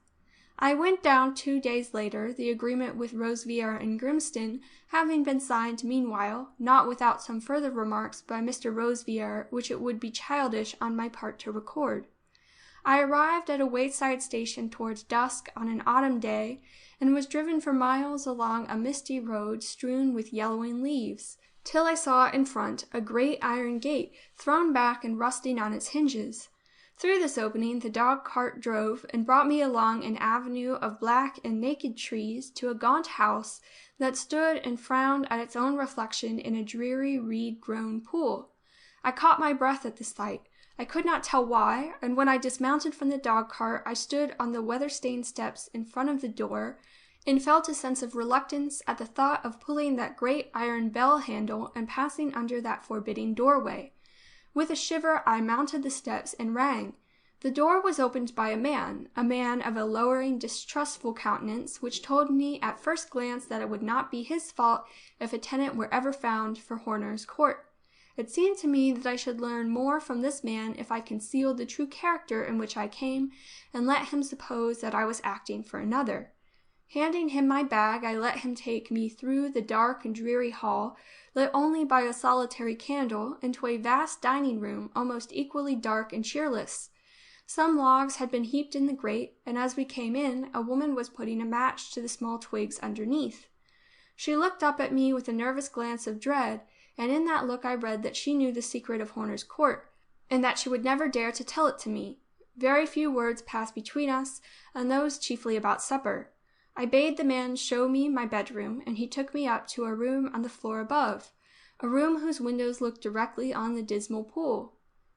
I went down 2 days later, the agreement with Rosevier and Grimston having been signed meanwhile, not without some further remarks by Mr. Rosevier which it would be childish on my part to record. I arrived at a wayside station towards dusk on an autumn day, and was driven for miles along a misty road strewn with yellowing leaves, till I saw in front a great iron gate thrown back and rusting on its hinges. Through this opening the dog-cart drove, and brought me along an avenue of black and naked trees to a gaunt house that stood and frowned at its own reflection in a dreary reed-grown pool. I caught my breath at the sight. I could not tell why, and when I dismounted from the dog-cart I stood on the weather-stained steps in front of the door, and felt a sense of reluctance at the thought of pulling that great iron bell-handle and passing under that forbidding doorway. With a shiver I mounted the steps and rang. The door was opened by a man of a lowering, distrustful countenance, which told me at first glance that it would not be his fault if a tenant were ever found for Horner's Court. It seemed to me that I should learn more from this man if I concealed the true character in which I came, and let him suppose that I was acting for another. Handing him my bag, I let him take me through the dark and dreary hall, lit only by a solitary candle, into a vast dining room almost equally dark and cheerless. Some logs had been heaped in the grate, and as we came in, a woman was putting a match to the small twigs underneath. She looked up at me with a nervous glance of dread, and in that look I read that she knew the secret of Horner's Court, and that she would never dare to tell it to me. Very few words passed between us, and those chiefly about supper. I bade the man show me my bedroom, and he took me up to a room on the floor above, a room whose windows looked directly on the dismal pool.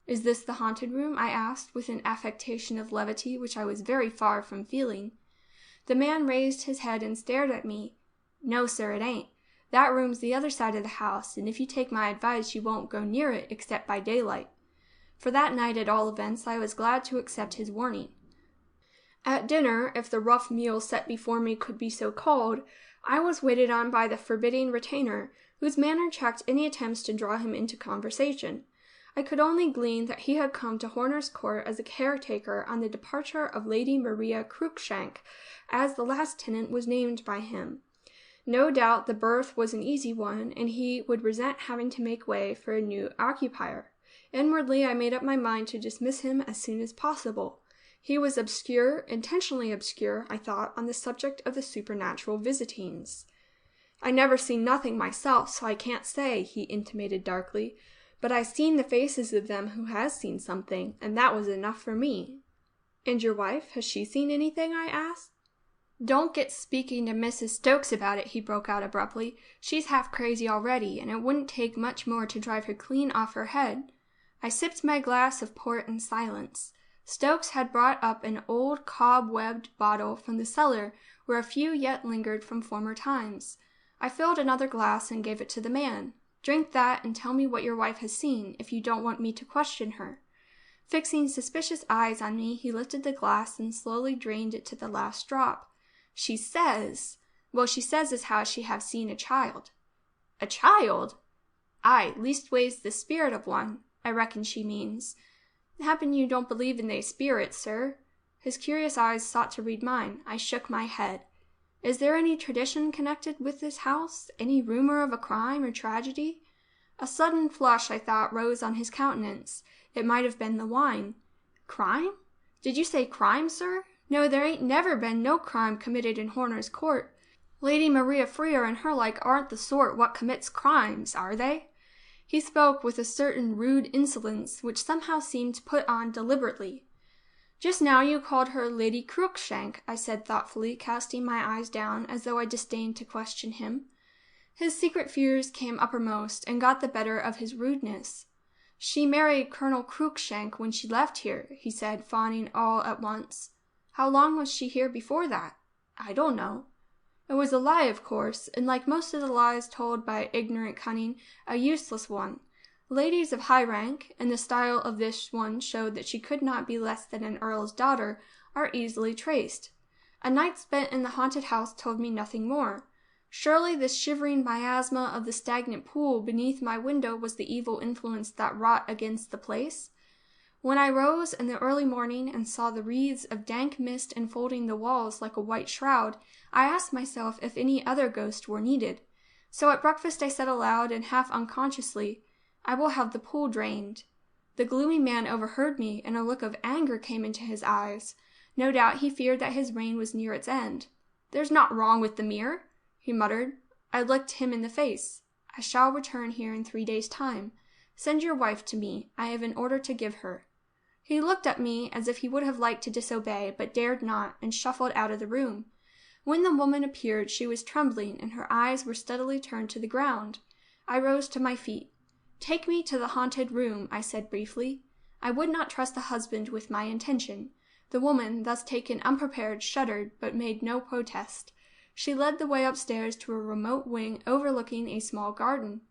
"Is this the haunted room?" I asked, with an affectation of levity which I was very far from feeling. The man raised his head and stared at me. "No, sir, it ain't. That room's the other side of the house, and if you take my advice you won't go near it except by daylight." For that night, at all events, I was glad to accept his warning. At dinner, if the rough meal set before me could be so called, I was waited on by the forbidding retainer, whose manner checked any attempts to draw him into conversation. I could only glean that he had come to Horner's Court as a caretaker on the departure of Lady Maria Cruikshank, as the last tenant was named by him. No doubt the berth was an easy one, and he would resent having to make way for a new occupier. Inwardly I made up my mind to dismiss him as soon as possible. He was obscure, intentionally obscure, I thought, on the subject of the supernatural visitings. "I never seen nothing myself, so I can't say," he intimated darkly, "but I seen the faces of them who has seen something, and that was enough for me." "And your wife, has she seen anything?" I asked. "Don't get speaking to Mrs. Stokes about it," he broke out abruptly. "She's half crazy already, and it wouldn't take much more to drive her clean off her head." I sipped my glass of port in silence. Stokes had brought up an old cobwebbed bottle from the cellar, where a few yet lingered from former times. I filled another glass and gave it to the man. "Drink that and tell me what your wife has seen, if you don't want me to question her." Fixing suspicious eyes on me, he lifted the glass and slowly drained it to the last drop. She says as how she have seen a child." "A child?" "Aye, leastways the spirit of one, I reckon she means." "Happen you don't believe in they spirits, sir?" His curious eyes sought to read mine. I shook my head. "Is there any tradition connected with this house? Any rumor of a crime or tragedy?" A sudden flush, I thought, rose on his countenance. It might have been the wine. "Crime? Did you say crime, sir? No, there ain't never been no crime committed in Horner's Court. Lady Maria Freer and her like aren't the sort what commits crimes, are they?" He spoke with a certain rude insolence which somehow seemed put on deliberately. "Just now you called her Lady Cruikshank," I said thoughtfully, casting my eyes down as though I disdained to question him. His secret fears came uppermost and got the better of his rudeness. "She married Colonel Cruikshank when she left here," he said, fawning all at once. "How long was she here before that?" "I don't know." It was a lie, of course, and like most of the lies told by ignorant cunning, a useless one. Ladies of high rank, and the style of this one showed that she could not be less than an earl's daughter, are easily traced. A night spent in the haunted house told me nothing more. Surely the shivering miasma of the stagnant pool beneath my window was the evil influence that wrought against the place. When I rose in the early morning and saw the wreaths of dank mist enfolding the walls like a white shroud, I asked myself if any other ghost were needed. So at breakfast I said aloud and half unconsciously, "I will have the pool drained." The gloomy man overheard me, and a look of anger came into his eyes. No doubt he feared that his reign was near its end. "There's naught wrong with the mirror," he muttered. I looked him in the face. "I shall return here in 3 days' time. Send your wife to me. I have an order to give her." He looked at me as if he would have liked to disobey, but dared not, and shuffled out of the room. When the woman appeared, she was trembling, and her eyes were steadily turned to the ground. I rose to my feet. "Take me to the haunted room," I said briefly. I would not trust the husband with my intention. The woman, thus taken unprepared, shuddered, but made no protest. She led the way upstairs to a remote wing overlooking a small garden.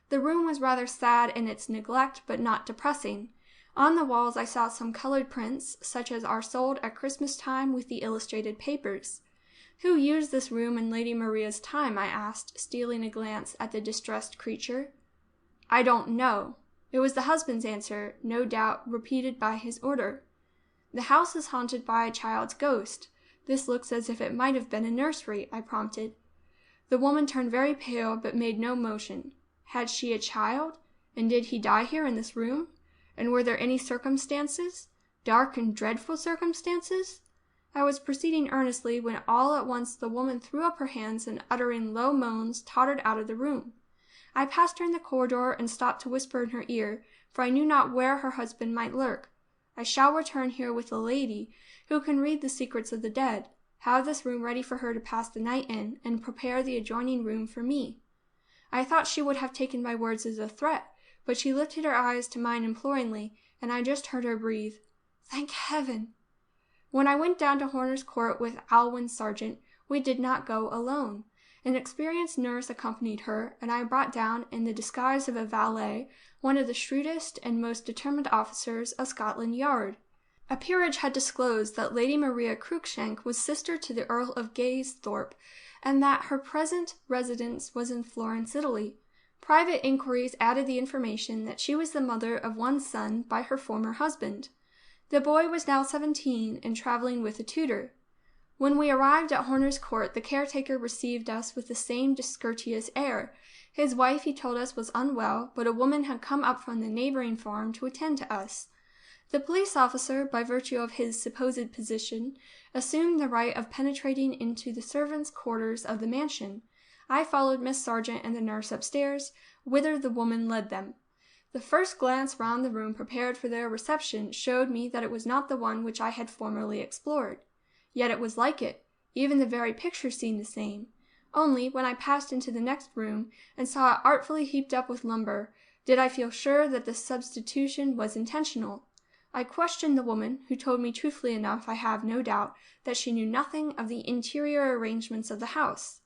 The room was rather sad in its neglect, but not depressing. On the walls I saw some colored prints, such as are sold at Christmas time with the illustrated papers. "Who used this room in Lady Maria's time?" I asked, stealing a glance at the distressed creature. "I don't know." It was the husband's answer, no doubt repeated by his order. "The house is haunted by a child's ghost. "This looks as if it might have been a nursery," I prompted. The woman turned very pale but made no motion. Had she a child? And did he die here in this room? And were there any circumstances? Dark and dreadful circumstances? I was proceeding earnestly when all at once the woman threw up her hands and, uttering low moans, tottered out of the room. I passed her in the corridor and stopped to whisper in her ear, for I knew not where her husband might lurk. "I shall return here with a lady who can read the secrets of the dead, have this room ready for her to pass the night in, and prepare the adjoining room for me." I thought she would have taken my words as a threat, but she lifted her eyes to mine imploringly, and I just heard her breathe, "Thank heaven!" When I went down to Horner's Court with Alwyne Sargent, we did not go alone. An experienced nurse accompanied her, and I brought down, in the disguise of a valet, one of the shrewdest and most determined officers of Scotland Yard. A peerage had disclosed that Lady Maria Cruikshank was sister to the Earl of Gaysthorpe, and that her present residence was in Florence, Italy. Private inquiries added the information that she was the mother of one son by her former husband. The boy was now 17 and traveling with a tutor. When we arrived at Horner's Court, the caretaker received us with the same discourteous air. His wife, he told us, was unwell, but a woman had come up from the neighboring farm to attend to us. The police officer, by virtue of his supposed position, assumed the right of penetrating into the servants' quarters of the mansion. I followed Miss Sargent and the nurse upstairs, whither the woman led them. The first glance round the room prepared for their reception showed me that it was not the one which I had formerly explored. Yet it was like it. Even the very picture seemed the same. Only, when I passed into the next room, and saw it artfully heaped up with lumber, did I feel sure that the substitution was intentional. I questioned the woman, who told me truthfully enough, I have no doubt, that she knew nothing of the interior arrangements of the house.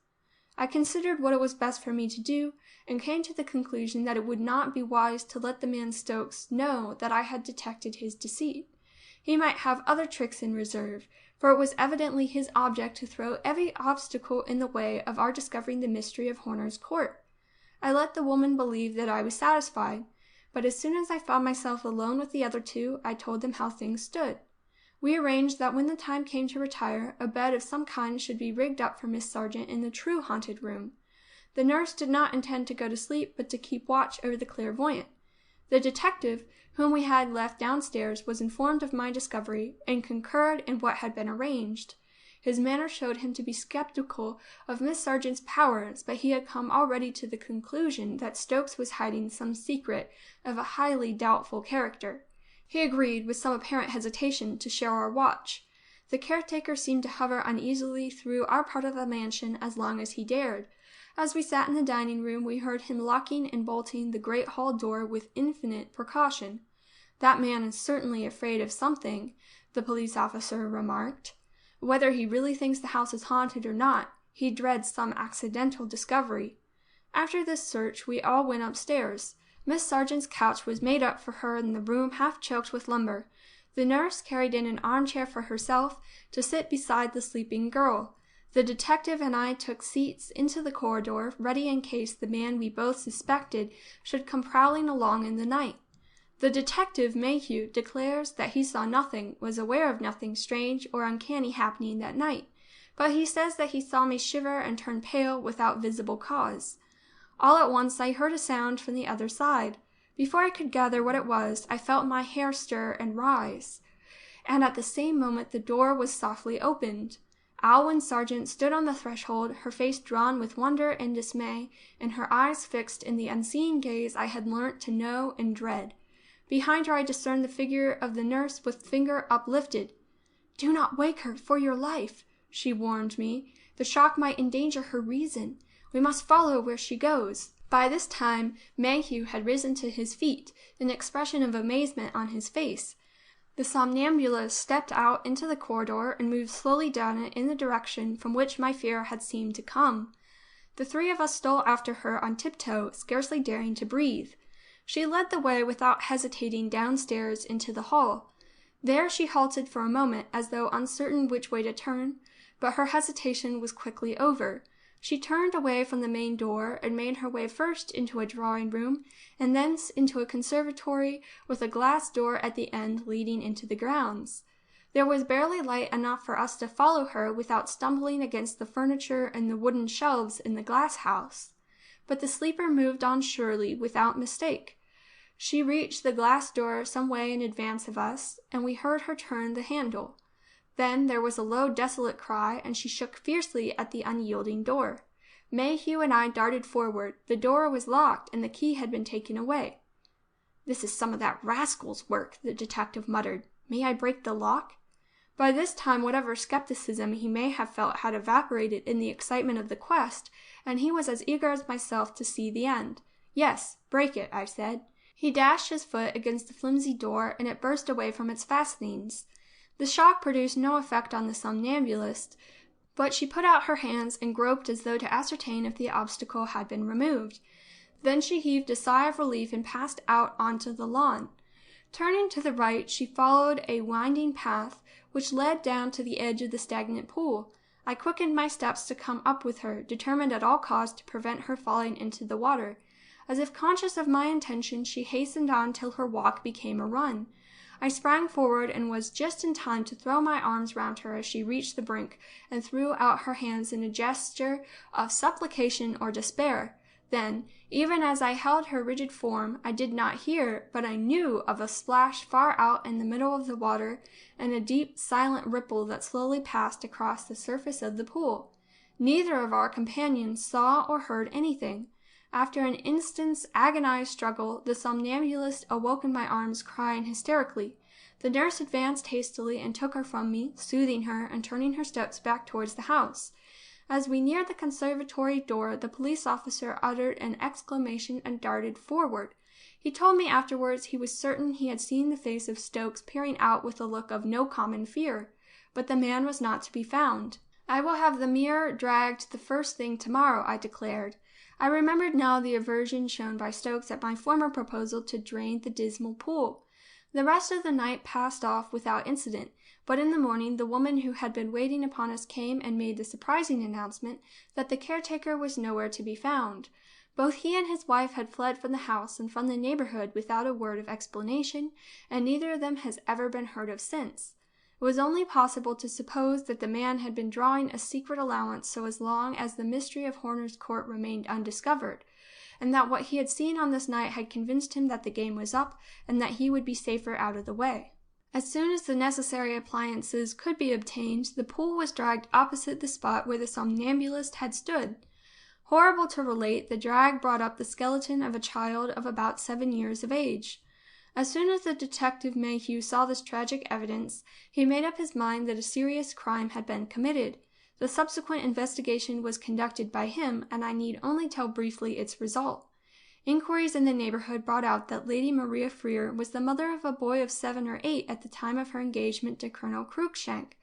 I considered what it was best for me to do, and came to the conclusion that it would not be wise to let the man Stokes know that I had detected his deceit. He might have other tricks in reserve, for it was evidently his object to throw every obstacle in the way of our discovering the mystery of Horner's Court. I let the woman believe that I was satisfied, but as soon as I found myself alone with the other two, I told them how things stood. We arranged that when the time came to retire, a bed of some kind should be rigged up for Miss Sargent in the true haunted room. The nurse did not intend to go to sleep, but to keep watch over the clairvoyant. The detective, whom we had left downstairs, was informed of my discovery, and concurred in what had been arranged. His manner showed him to be skeptical of Miss Sargent's powers, but he had come already to the conclusion that Stokes was hiding some secret of a highly doubtful character. He agreed, with some apparent hesitation, to share our watch. The caretaker seemed to hover uneasily through our part of the mansion as long as he dared. As we sat in the dining room, we heard him locking and bolting the great hall door with infinite precaution. "That man is certainly afraid of something," the police officer remarked. "Whether he really thinks the house is haunted or not, he dreads some accidental discovery." After this search, we all went upstairs. Miss Sargent's couch was made up for her in the room half choked with lumber. The nurse carried in an armchair for herself to sit beside the sleeping girl. The detective and I took seats into the corridor, ready in case the man we both suspected should come prowling along in the night. The detective, Mayhew, declares that he saw nothing, was aware of nothing strange or uncanny happening that night, but he says that he saw me shiver and turn pale without visible cause. All at once I heard a sound from the other side. Before I could gather what it was, I felt my hair stir and rise, and at the same moment the door was softly opened. Alwyne Sargent stood on the threshold, her face drawn with wonder and dismay, and her eyes fixed in the unseeing gaze I had learnt to know and dread. Behind her I discerned the figure of the nurse with finger uplifted. "Do not wake her, for your life," she warned me. "The shock might endanger her reason. We must follow where she goes." By this time Mayhew had risen to his feet, an expression of amazement on his face. The somnambulist stepped out into the corridor and moved slowly down it in the direction from which my fear had seemed to come. The three of us stole after her on tiptoe, scarcely daring to breathe. She led the way without hesitating downstairs into the hall. There she halted for a moment, as though uncertain which way to turn, but her hesitation was quickly over. She turned away from the main door and made her way first into a drawing-room, and thence into a conservatory with a glass door at the end leading into the grounds. There was barely light enough for us to follow her without stumbling against the furniture and the wooden shelves in the glass house. But the sleeper moved on surely, without mistake. She reached the glass door some way in advance of us, and we heard her turn the handle. Then there was a low, desolate cry, and she shook fiercely at the unyielding door. Mayhew and I darted forward. The door was locked, and the key had been taken away. "This is some of that rascal's work," the detective muttered. "May I break the lock?" By this time whatever skepticism he may have felt had evaporated in the excitement of the quest, and he was as eager as myself to see the end. "Yes, break it," I said. He dashed his foot against the flimsy door, and it burst away from its fastenings. The shock produced no effect on the somnambulist, but she put out her hands and groped as though to ascertain if the obstacle had been removed. Then she heaved a sigh of relief and passed out onto the lawn. Turning to the right, she followed a winding path which led down to the edge of the stagnant pool. I quickened my steps to come up with her, determined at all costs to prevent her falling into the water. As if conscious of my intention, she hastened on till her walk became a run. I sprang forward and was just in time to throw my arms round her as she reached the brink and threw out her hands in a gesture of supplication or despair. Then, even as I held her rigid form, I did not hear, but I knew of a splash far out in the middle of the water and a deep, silent ripple that slowly passed across the surface of the pool. Neither of our companions saw or heard anything. After an instant's agonized struggle, the somnambulist awoke in my arms, crying hysterically. The nurse advanced hastily and took her from me, soothing her and turning her steps back towards the house. As we neared the conservatory door, the police officer uttered an exclamation and darted forward. He told me afterwards he was certain he had seen the face of Stokes peering out with a look of no common fear, but the man was not to be found. "I will have the mirror dragged the first thing tomorrow," I declared. I remembered now the aversion shown by Stokes at my former proposal to drain the dismal pool. The rest of the night passed off without incident, but in the morning the woman who had been waiting upon us came and made the surprising announcement that the caretaker was nowhere to be found. Both he and his wife had fled from the house and from the neighborhood without a word of explanation, and neither of them has ever been heard of since. It was only possible to suppose that the man had been drawing a secret allowance so as long as the mystery of Horner's Court remained undiscovered, and that what he had seen on this night had convinced him that the game was up and that he would be safer out of the way. As soon as the necessary appliances could be obtained, the pool was dragged opposite the spot where the somnambulist had stood. Horrible to relate, the drag brought up the skeleton of a child of about 7 years of age. As soon as the detective Mayhew saw this tragic evidence, he made up his mind that a serious crime had been committed. The subsequent investigation was conducted by him, and I need only tell briefly its result. Inquiries in the neighborhood brought out that Lady Maria Freer was the mother of a boy of 7 or 8 at the time of her engagement to Colonel Cruikshank.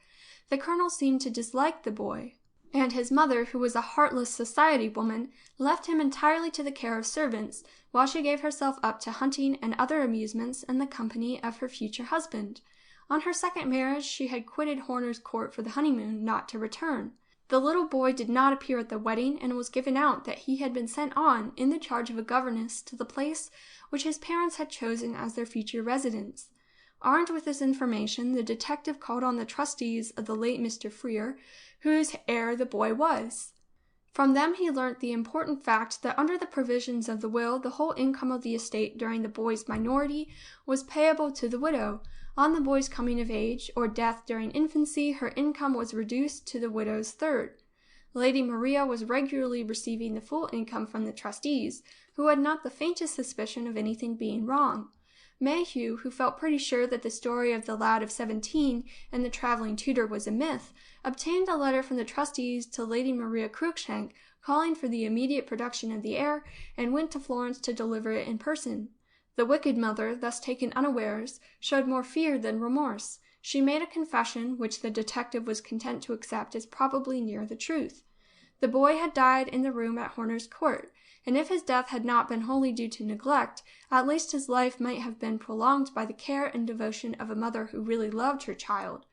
The colonel seemed to dislike the boy, and his mother, who was a heartless society woman, left him entirely to the care of servants, while she gave herself up to hunting and other amusements in the company of her future husband. On her second marriage she had quitted Horner's Court for the honeymoon, not to return. The little boy did not appear at the wedding, and it was given out that he had been sent on, in the charge of a governess, to the place which his parents had chosen as their future residence. Armed with this information, the detective called on the trustees of the late Mr. Freer, whose heir the boy was. From them he learnt the important fact that under the provisions of the will, the whole income of the estate during the boy's minority was payable to the widow. On the boy's coming of age, or death during infancy, her income was reduced to the widow's third. Lady Maria was regularly receiving the full income from the trustees, who had not the faintest suspicion of anything being wrong. Mayhew, who felt pretty sure that the story of the lad of 17 and the traveling tutor was a myth, obtained a letter from the trustees to Lady Maria Cruikshank, calling for the immediate production of the heir, and went to Florence to deliver it in person. The wicked mother, thus taken unawares, showed more fear than remorse. She made a confession, which the detective was content to accept as probably near the truth. The boy had died in the room at Horner's Court, and if his death had not been wholly due to neglect, at least his life might have been prolonged by the care and devotion of a mother who really loved her child.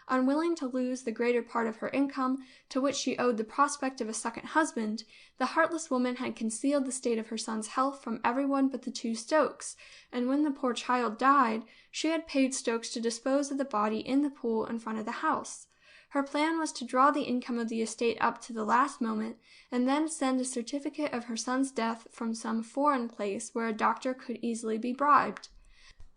Unwilling to lose the greater part of her income, to which she owed the prospect of a second husband, the heartless woman had concealed the state of her son's health from everyone but the two Stokes, and when the poor child died, she had paid Stokes to dispose of the body in the pool in front of the house. Her plan was to draw the income of the estate up to the last moment, and then send a certificate of her son's death from some foreign place where a doctor could easily be bribed.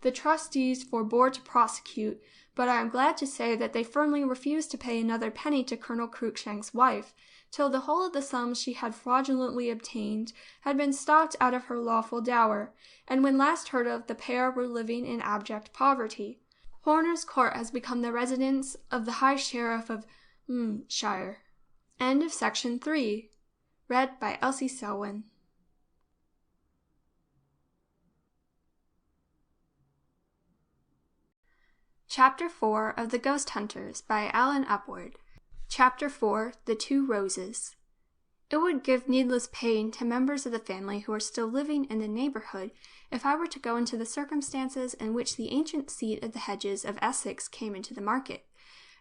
The trustees forbore to prosecute, but I am glad to say that they firmly refused to pay another penny to Colonel Cruikshank's wife, till the whole of the sums she had fraudulently obtained had been stocked out of her lawful dower, and when last heard of, the pair were living in abject poverty. Horner's Court has become the residence of the High Sheriff of shire. End of section 3. Read by Elsie Selwyn. Chapter 4 of The Ghost Hunters by Alwyne Upward. Chapter 4 The Two Roses. It would give needless pain to members of the family who are still living in the neighborhood if I were to go into the circumstances in which the ancient seat of the Hedges of Essex came into the market.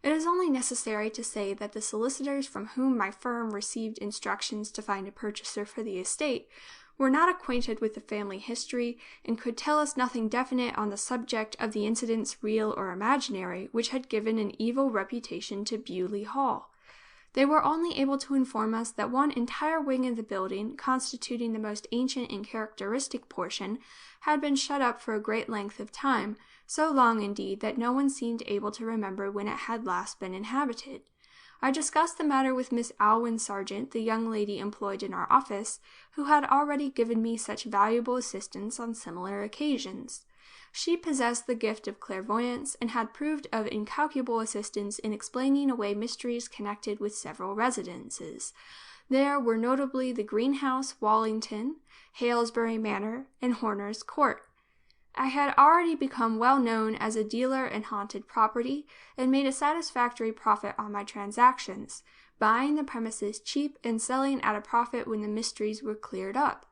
It is only necessary to say that the solicitors from whom my firm received instructions to find a purchaser for the estate were not acquainted with the family history, and could tell us nothing definite on the subject of the incidents, real or imaginary, which had given an evil reputation to Bewley Hall. They were only able to inform us that one entire wing of the building, constituting the most ancient and characteristic portion, had been shut up for a great length of time, so long indeed that no one seemed able to remember when it had last been inhabited. I discussed the matter with Miss Alwyne Sargent, the young lady employed in our office, who had already given me such valuable assistance on similar occasions. She possessed the gift of clairvoyance, and had proved of incalculable assistance in explaining away mysteries connected with several residences. There were notably the Greenhouse, Wallington, Halesbury Manor, and Horner's Court. I had already become well known as a dealer in haunted property, and made a satisfactory profit on my transactions, buying the premises cheap and selling at a profit when the mysteries were cleared up.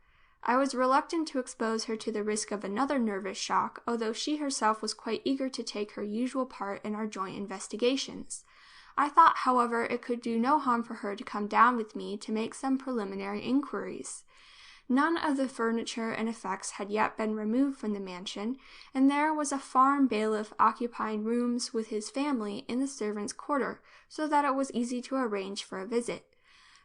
I was reluctant to expose her to the risk of another nervous shock, although she herself was quite eager to take her usual part in our joint investigations. I thought, however, it could do no harm for her to come down with me to make some preliminary inquiries. None of the furniture and effects had yet been removed from the mansion, and there was a farm bailiff occupying rooms with his family in the servants' quarter, so that it was easy to arrange for a visit.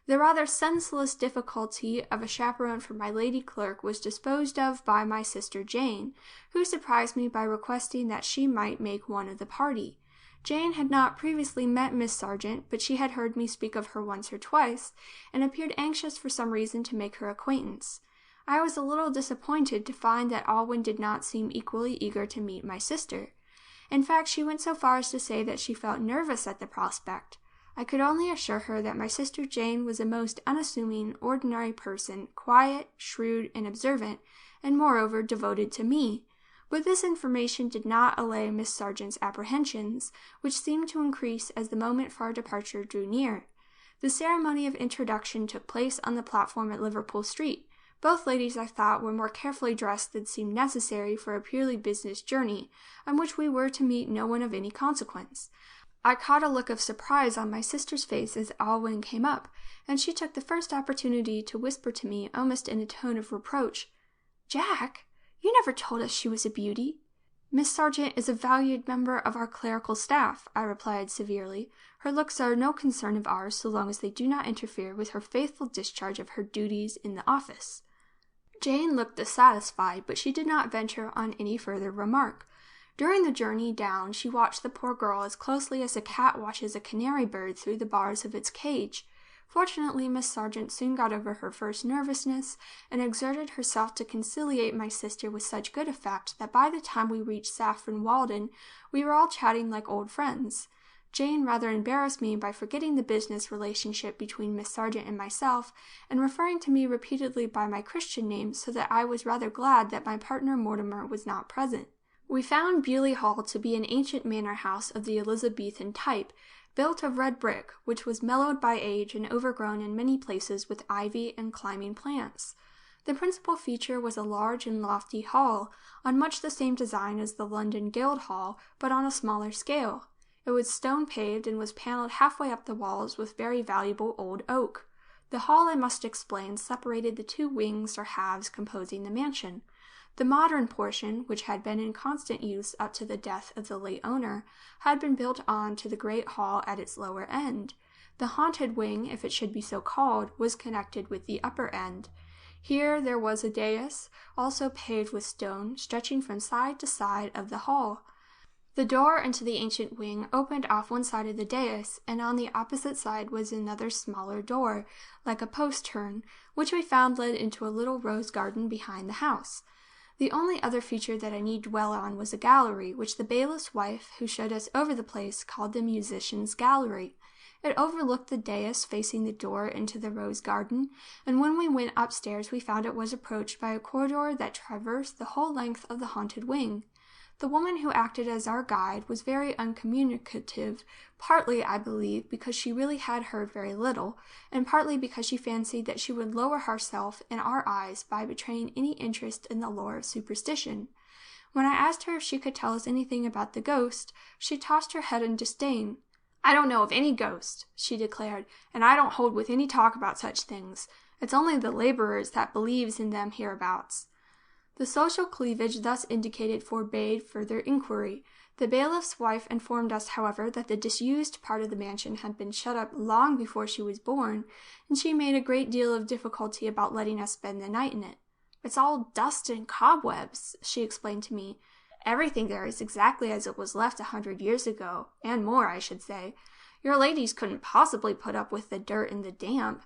The rather senseless difficulty of a chaperone for my lady clerk was disposed of by my sister Jane, who surprised me by requesting that she might make one of the party. Jane had not previously met Miss Sargent, but she had heard me speak of her once or twice, and appeared anxious for some reason to make her acquaintance. I was a little disappointed to find that Alwyne did not seem equally eager to meet my sister. In fact, she went so far as to say that she felt nervous at the prospect. I could only assure her that my sister Jane was a most unassuming, ordinary person, quiet, shrewd, and observant, and moreover devoted to me. But this information did not allay Miss Sargent's apprehensions, which seemed to increase as the moment for our departure drew near. The ceremony of introduction took place on the platform at Liverpool Street. Both ladies, I thought, were more carefully dressed than seemed necessary for a purely business journey, on which we were to meet no one of any consequence. I caught a look of surprise on my sister's face as Alwyne came up, and she took the first opportunity to whisper to me, almost in a tone of reproach, "Jack, you never told us she was a beauty." "Miss Sargent is a valued member of our clerical staff," I replied severely. "Her looks are no concern of ours so long as they do not interfere with her faithful discharge of her duties in the office." Jane looked dissatisfied, but she did not venture on any further remark. During the journey down, she watched the poor girl as closely as a cat watches a canary bird through the bars of its cage. Fortunately, Miss Sargent soon got over her first nervousness, and exerted herself to conciliate my sister with such good effect that by the time we reached Saffron Walden, we were all chatting like old friends. Jane rather embarrassed me by forgetting the business relationship between Miss Sargent and myself, and referring to me repeatedly by my Christian name, so that I was rather glad that my partner Mortimer was not present. We found Bewley Hall to be an ancient manor house of the Elizabethan type, built of red brick, which was mellowed by age and overgrown in many places with ivy and climbing plants. The principal feature was a large and lofty hall, on much the same design as the London Guildhall, but on a smaller scale. It was stone-paved and was paneled halfway up the walls with very valuable old oak. The hall, I must explain, separated the two wings or halves composing the mansion. The modern portion, which had been in constant use up to the death of the late owner, had been built on to the great hall at its lower end. The haunted wing, if it should be so called, was connected with the upper end. Here there was a dais, also paved with stone, stretching from side to side of the hall. The door into the ancient wing opened off one side of the dais, and on the opposite side was another smaller door, like a postern, which we found led into a little rose garden behind the house. The only other feature that I need dwell on was a gallery, which the bailiff's wife, who showed us over the place, called the musician's gallery. It overlooked the dais facing the door into the rose garden, and when we went upstairs we found it was approached by a corridor that traversed the whole length of the haunted wing. The woman who acted as our guide was very uncommunicative, partly, I believe, because she really had heard very little, and partly because she fancied that she would lower herself in our eyes by betraying any interest in the lore of superstition. When I asked her if she could tell us anything about the ghost, she tossed her head in disdain. "I don't know of any ghost," she declared, "and I don't hold with any talk about such things. It's only the laborers that believes in them hereabouts." The social cleavage thus indicated forbade further inquiry. The bailiff's wife informed us, however, that the disused part of the mansion had been shut up long before she was born, and she made a great deal of difficulty about letting us spend the night in it. "It's all dust and cobwebs," she explained to me. "Everything there is exactly as it was left 100 years ago, and more, I should say. Your ladies couldn't possibly put up with the dirt and the damp."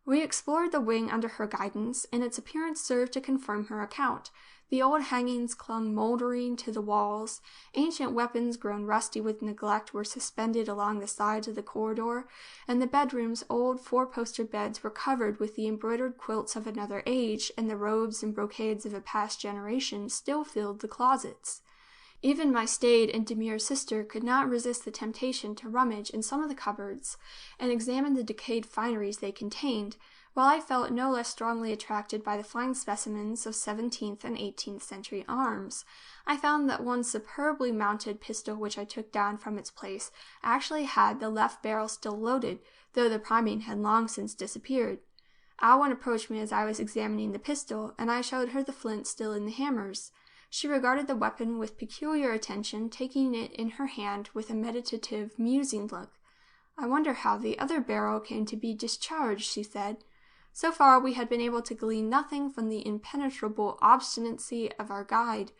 We explored the wing under her guidance, and its appearance served to confirm her account. The old hangings clung mouldering to the walls, ancient weapons grown rusty with neglect were suspended along the sides of the corridor, and the bedroom's old four-poster beds were covered with the embroidered quilts of another age, and the robes and brocades of a past generation still filled the closets. Even my staid and demure sister could not resist the temptation to rummage in some of the cupboards and examine the decayed fineries they contained, while I felt no less strongly attracted by the fine specimens of 17th and 18th century arms. I found that one superbly mounted pistol which I took down from its place actually had the left barrel still loaded, though the priming had long since disappeared. Alwyne approached me as I was examining the pistol, and I showed her the flint still in the hammers. She regarded the weapon with peculiar attention, taking it in her hand with a meditative, musing look. "I wonder how the other barrel came to be discharged," she said. So far we had been able to glean nothing from the impenetrable obstinacy of our guide.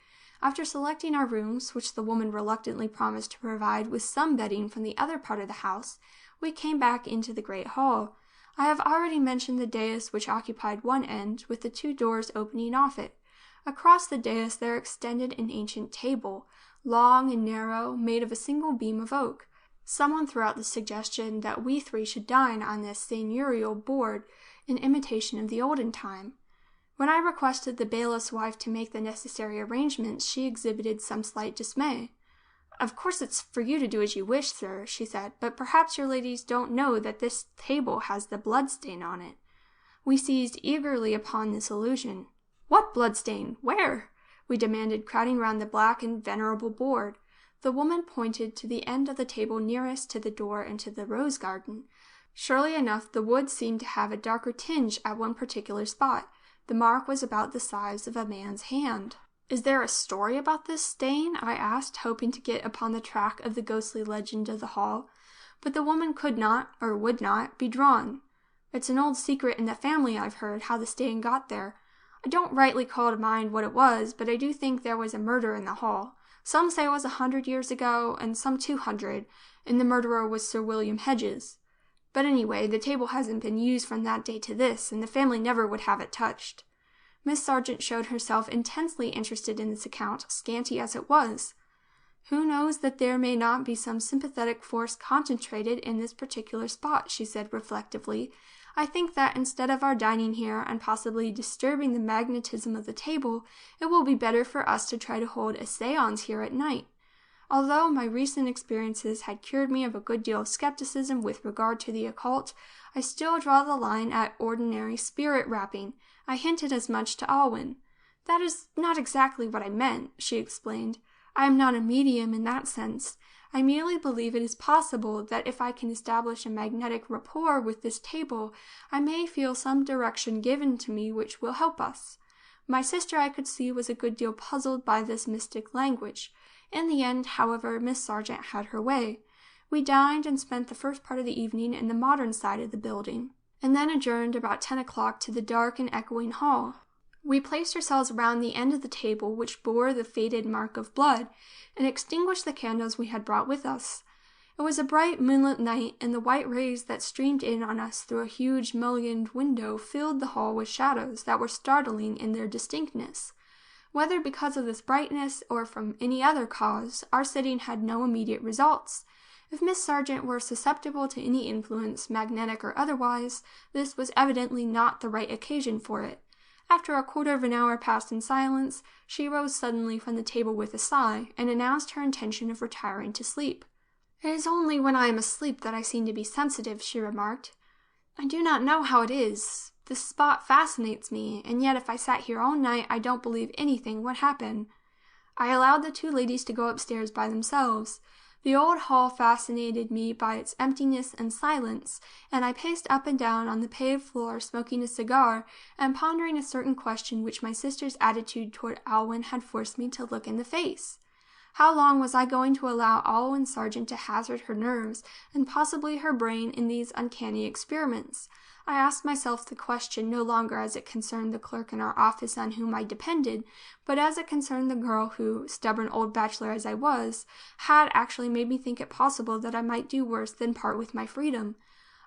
After selecting our rooms, which the woman reluctantly promised to provide with some bedding from the other part of the house, we came back into the great hall. I have already mentioned the dais which occupied one end, with the two doors opening off it. Across the dais there extended an ancient table, long and narrow, made of a single beam of oak. Someone threw out the suggestion that we three should dine on this seigneurial board, in imitation of the olden time. When I requested the bailiff's wife to make the necessary arrangements, she exhibited some slight dismay. "Of course it's for you to do as you wish, sir," she said, "but perhaps your ladies don't know that this table has the blood-stain on it." We seized eagerly upon this allusion. "What blood-stain? Where?" we demanded, crowding round the black and venerable board. The woman pointed to the end of the table nearest to the door into the rose garden. Surely enough, the wood seemed to have a darker tinge at one particular spot. The mark was about the size of a man's hand. "Is there a story about this stain?" I asked, hoping to get upon the track of the ghostly legend of the hall. But the woman could not, or would not, be drawn. "It's an old secret in the family, I've heard, how the stain got there. I don't rightly call to mind what it was, but I do think there was a murder in the hall. Some say it was 100 years ago, and some 200, and the murderer was Sir William Hedges. But anyway, the table hasn't been used from that day to this, and the family never would have it touched." Miss Sargent showed herself intensely interested in this account, scanty as it was. "Who knows that there may not be some sympathetic force concentrated in this particular spot," she said reflectively. "I think that instead of our dining here and possibly disturbing the magnetism of the table, it will be better for us to try to hold a séance here at night. Although my recent experiences had cured me of a good deal of skepticism with regard to the occult, I still draw the line at ordinary spirit rapping. I hinted as much to Alwyne." "That is not exactly what I meant," she explained. "I am not a medium in that sense. I merely believe it is possible that if I can establish a magnetic rapport with this table, I may feel some direction given to me which will help us. My sister, I could see, was a good deal puzzled by this mystic language. In the end, however, Miss Sargent had her way. We dined and spent the first part of the evening in the modern side of the building, and then adjourned about 10 o'clock to the dark and echoing hall. We placed ourselves round the end of the table which bore the faded mark of blood, and extinguished the candles we had brought with us. It was a bright moonlit night, and the white rays that streamed in on us through a huge mullioned window filled the hall with shadows that were startling in their distinctness. Whether because of this brightness or from any other cause, our sitting had no immediate results. If Miss Sargent were susceptible to any influence, magnetic or otherwise, this was evidently not the right occasion for it. After a quarter of an hour passed in silence, she rose suddenly from the table with a sigh, and announced her intention of retiring to sleep. "It is only when I am asleep that I seem to be sensitive," she remarked. "I do not know how it is. This spot fascinates me, and yet if I sat here all night I don't believe anything would happen." I allowed the two ladies to go upstairs by themselves. The old hall fascinated me by its emptiness and silence, and I paced up and down on the paved floor smoking a cigar and pondering a certain question which my sister's attitude toward Alwyne had forced me to look in the face. How long was I going to allow Alwyne Sargent to hazard her nerves and possibly her brain in these uncanny experiments? I asked myself the question no longer as it concerned the clerk in our office on whom I depended, but as it concerned the girl who, stubborn old bachelor as I was, had actually made me think it possible that I might do worse than part with my freedom.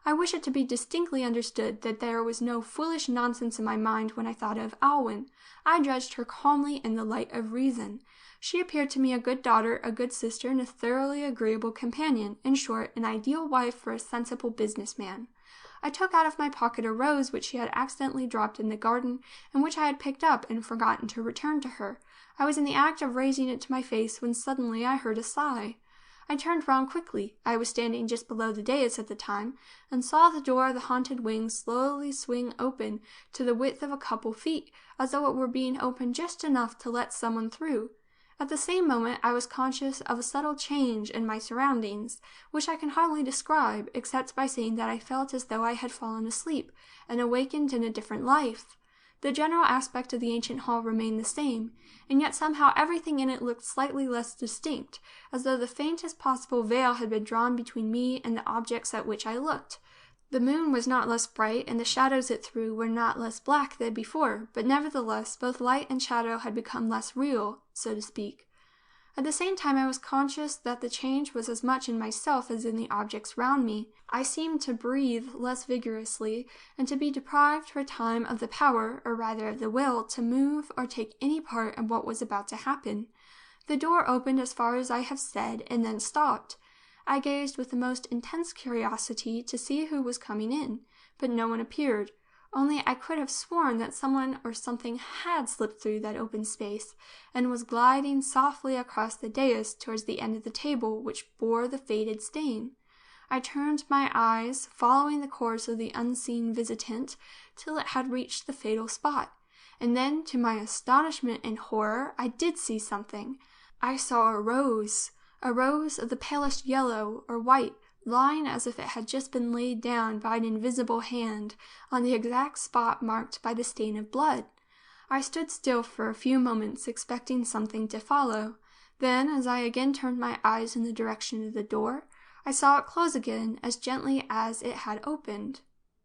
I wish it to be distinctly understood that there was no foolish nonsense in my mind when I thought of Alwyne. I judged her calmly in the light of reason. She appeared to me a good daughter, a good sister, and a thoroughly agreeable companion, in short, an ideal wife for a sensible business-man. I took out of my pocket a rose which she had accidentally dropped in the garden, and which I had picked up and forgotten to return to her. I was in the act of raising it to my face when suddenly I heard a sigh. I turned round quickly. I was standing just below the dais at the time, and saw the door of the haunted wing slowly swing open to the width of a couple feet, as though it were being opened just enough to let someone through. At the same moment I was conscious of a subtle change in my surroundings, which I can hardly describe, except by saying that I felt as though I had fallen asleep, and awakened in a different life. The general aspect of the ancient hall remained the same, and yet somehow everything in it looked slightly less distinct, as though the faintest possible veil had been drawn between me and the objects at which I looked. The moon was not less bright, and the shadows it threw were not less black than before, but nevertheless both light and shadow had become less real, so to speak. At the same time I was conscious that the change was as much in myself as in the objects round me. I seemed to breathe less vigorously, and to be deprived for a time of the power, or rather of the will, to move or take any part in what was about to happen. The door opened as far as I have said, and then stopped. I gazed with the most intense curiosity to see who was coming in, but no one appeared. Only I could have sworn that someone or something had slipped through that open space, and was gliding softly across the dais towards the end of the table which bore the faded stain. I turned my eyes, following the course of the unseen visitant, till it had reached the fatal spot, and then, to my astonishment and horror, I did see something. I saw a rose of the palest yellow or white, lying as if it had just been laid down by an invisible hand on the exact spot marked by the stain of blood. I stood still for a few moments, expecting something to follow. Then, as I again turned my eyes in the direction of the door, I saw it close again as gently as it had opened,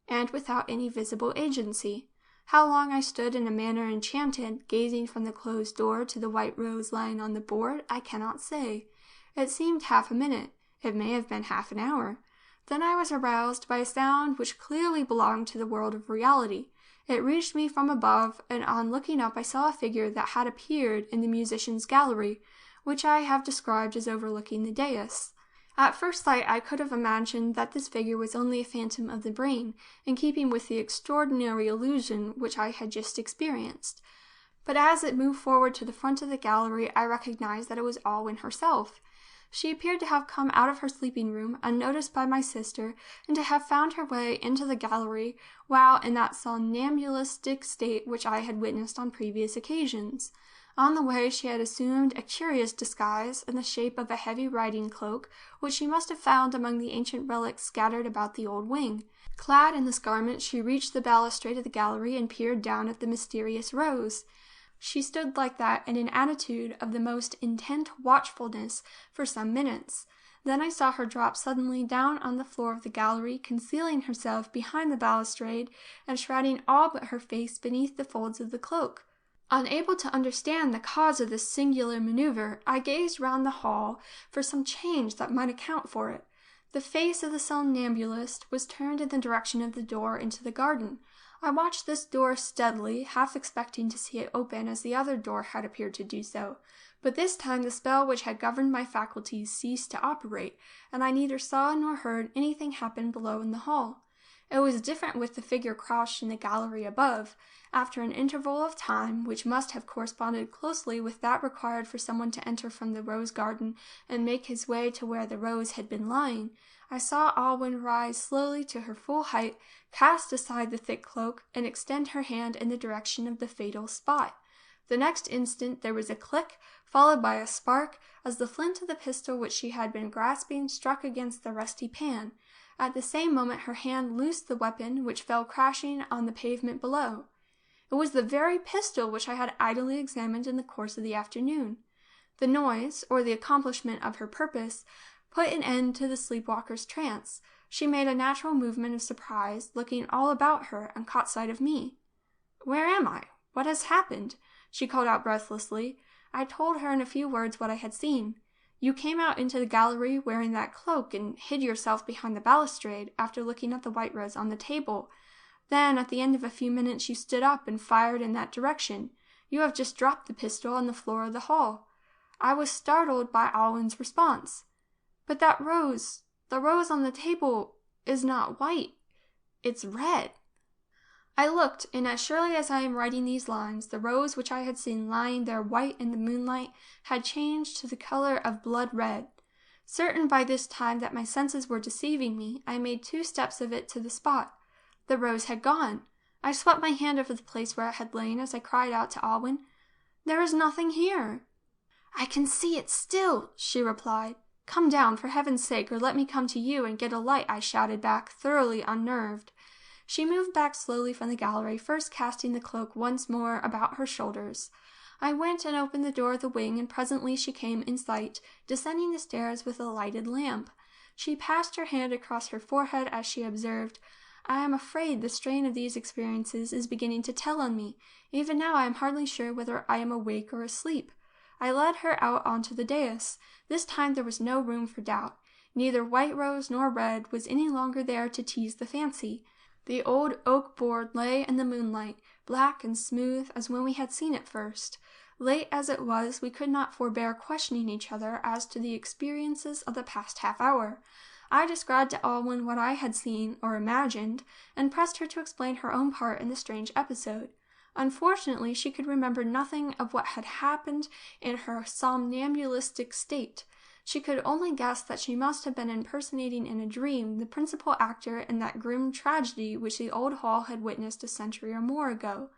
and without any visible agency. How long I stood in a manner enchanted, gazing from the closed door to the white rose lying on the board, I cannot say. It seemed half a minute. It may have been half an hour. Then I was aroused by a sound which clearly belonged to the world of reality. It reached me from above, and on looking up I saw a figure that had appeared in the musicians' gallery, which I have described as overlooking the dais. At first sight I could have imagined that this figure was only a phantom of the brain, in keeping with the extraordinary illusion which I had just experienced. But as it moved forward to the front of the gallery I recognized that it was Alwyne herself. She appeared to have come out of her sleeping room unnoticed by my sister, and to have found her way into the gallery while in that somnambulistic state which I had witnessed on previous occasions. On the way she had assumed a curious disguise in the shape of a heavy riding cloak, which she must have found among the ancient relics scattered about the old wing. Clad in this garment, she reached the balustrade of the gallery and peered down at the mysterious Rose. She stood like that in an attitude of the most intent watchfulness for some minutes. Then I saw her drop suddenly down on the floor of the gallery, concealing herself behind the balustrade and shrouding all but her face beneath the folds of the cloak. Unable to understand the cause of this singular maneuver, I gazed round the hall for some change that might account for it. The face of the somnambulist was turned in the direction of the door into the garden. I watched this door steadily, half expecting to see it open as the other door had appeared to do so. But this time the spell which had governed my faculties ceased to operate, and I neither saw nor heard anything happen below in the hall. It was different with the figure crouched in the gallery above. After an interval of time, which must have corresponded closely with that required for someone to enter from the rose garden and make his way to where the rose had been lying, I saw Alwyne rise slowly to her full height, cast aside the thick cloak, and extend her hand in the direction of the fatal spot. The next instant there was a click, followed by a spark, as the flint of the pistol which she had been grasping struck against the rusty pan. At the same moment her hand loosed the weapon, which fell crashing on the pavement below. It was the very pistol which I had idly examined in the course of the afternoon. The noise, or the accomplishment of her purpose, put an end to the sleepwalker's trance. She made a natural movement of surprise, looking all about her, and caught sight of me. "Where am I? What has happened?" she called out breathlessly. I told her in a few words what I had seen. "You came out into the gallery wearing that cloak and hid yourself behind the balustrade after looking at the white rose on the table. Then, at the end of a few minutes, you stood up and fired in that direction. You have just dropped the pistol on the floor of the hall." I was startled by Alwyne's response. "But that rose, the rose on the table, is not white. It's red." I looked, and as surely as I am writing these lines, the rose which I had seen lying there white in the moonlight had changed to the color of blood red. Certain by this time that my senses were deceiving me, I made 2 steps of it to the spot. The rose had gone. I swept my hand over the place where it had lain as I cried out to Alwyne, "There is nothing here." "I can see it still," she replied. "Come down, for heaven's sake, or let me come to you and get a light," I shouted back, thoroughly unnerved. She moved back slowly from the gallery, first casting the cloak once more about her shoulders. I went and opened the door of the wing, and presently she came in sight, descending the stairs with a lighted lamp. She passed her hand across her forehead as she observed, "I am afraid the strain of these experiences is beginning to tell on me. Even now I am hardly sure whether I am awake or asleep." I led her out onto the dais. This time there was no room for doubt. Neither white rose nor red was any longer there to tease the fancy. The old oak board lay in the moonlight, black and smooth as when we had seen it first. Late as it was, we could not forbear questioning each other as to the experiences of the past half-hour. I described to Alwyne what I had seen or imagined, and pressed her to explain her own part in the strange episode. Unfortunately, she could remember nothing of what had happened in her somnambulistic state. She could only guess that she must have been impersonating in a dream the principal actor in that grim tragedy which the old hall had witnessed a century or more ago.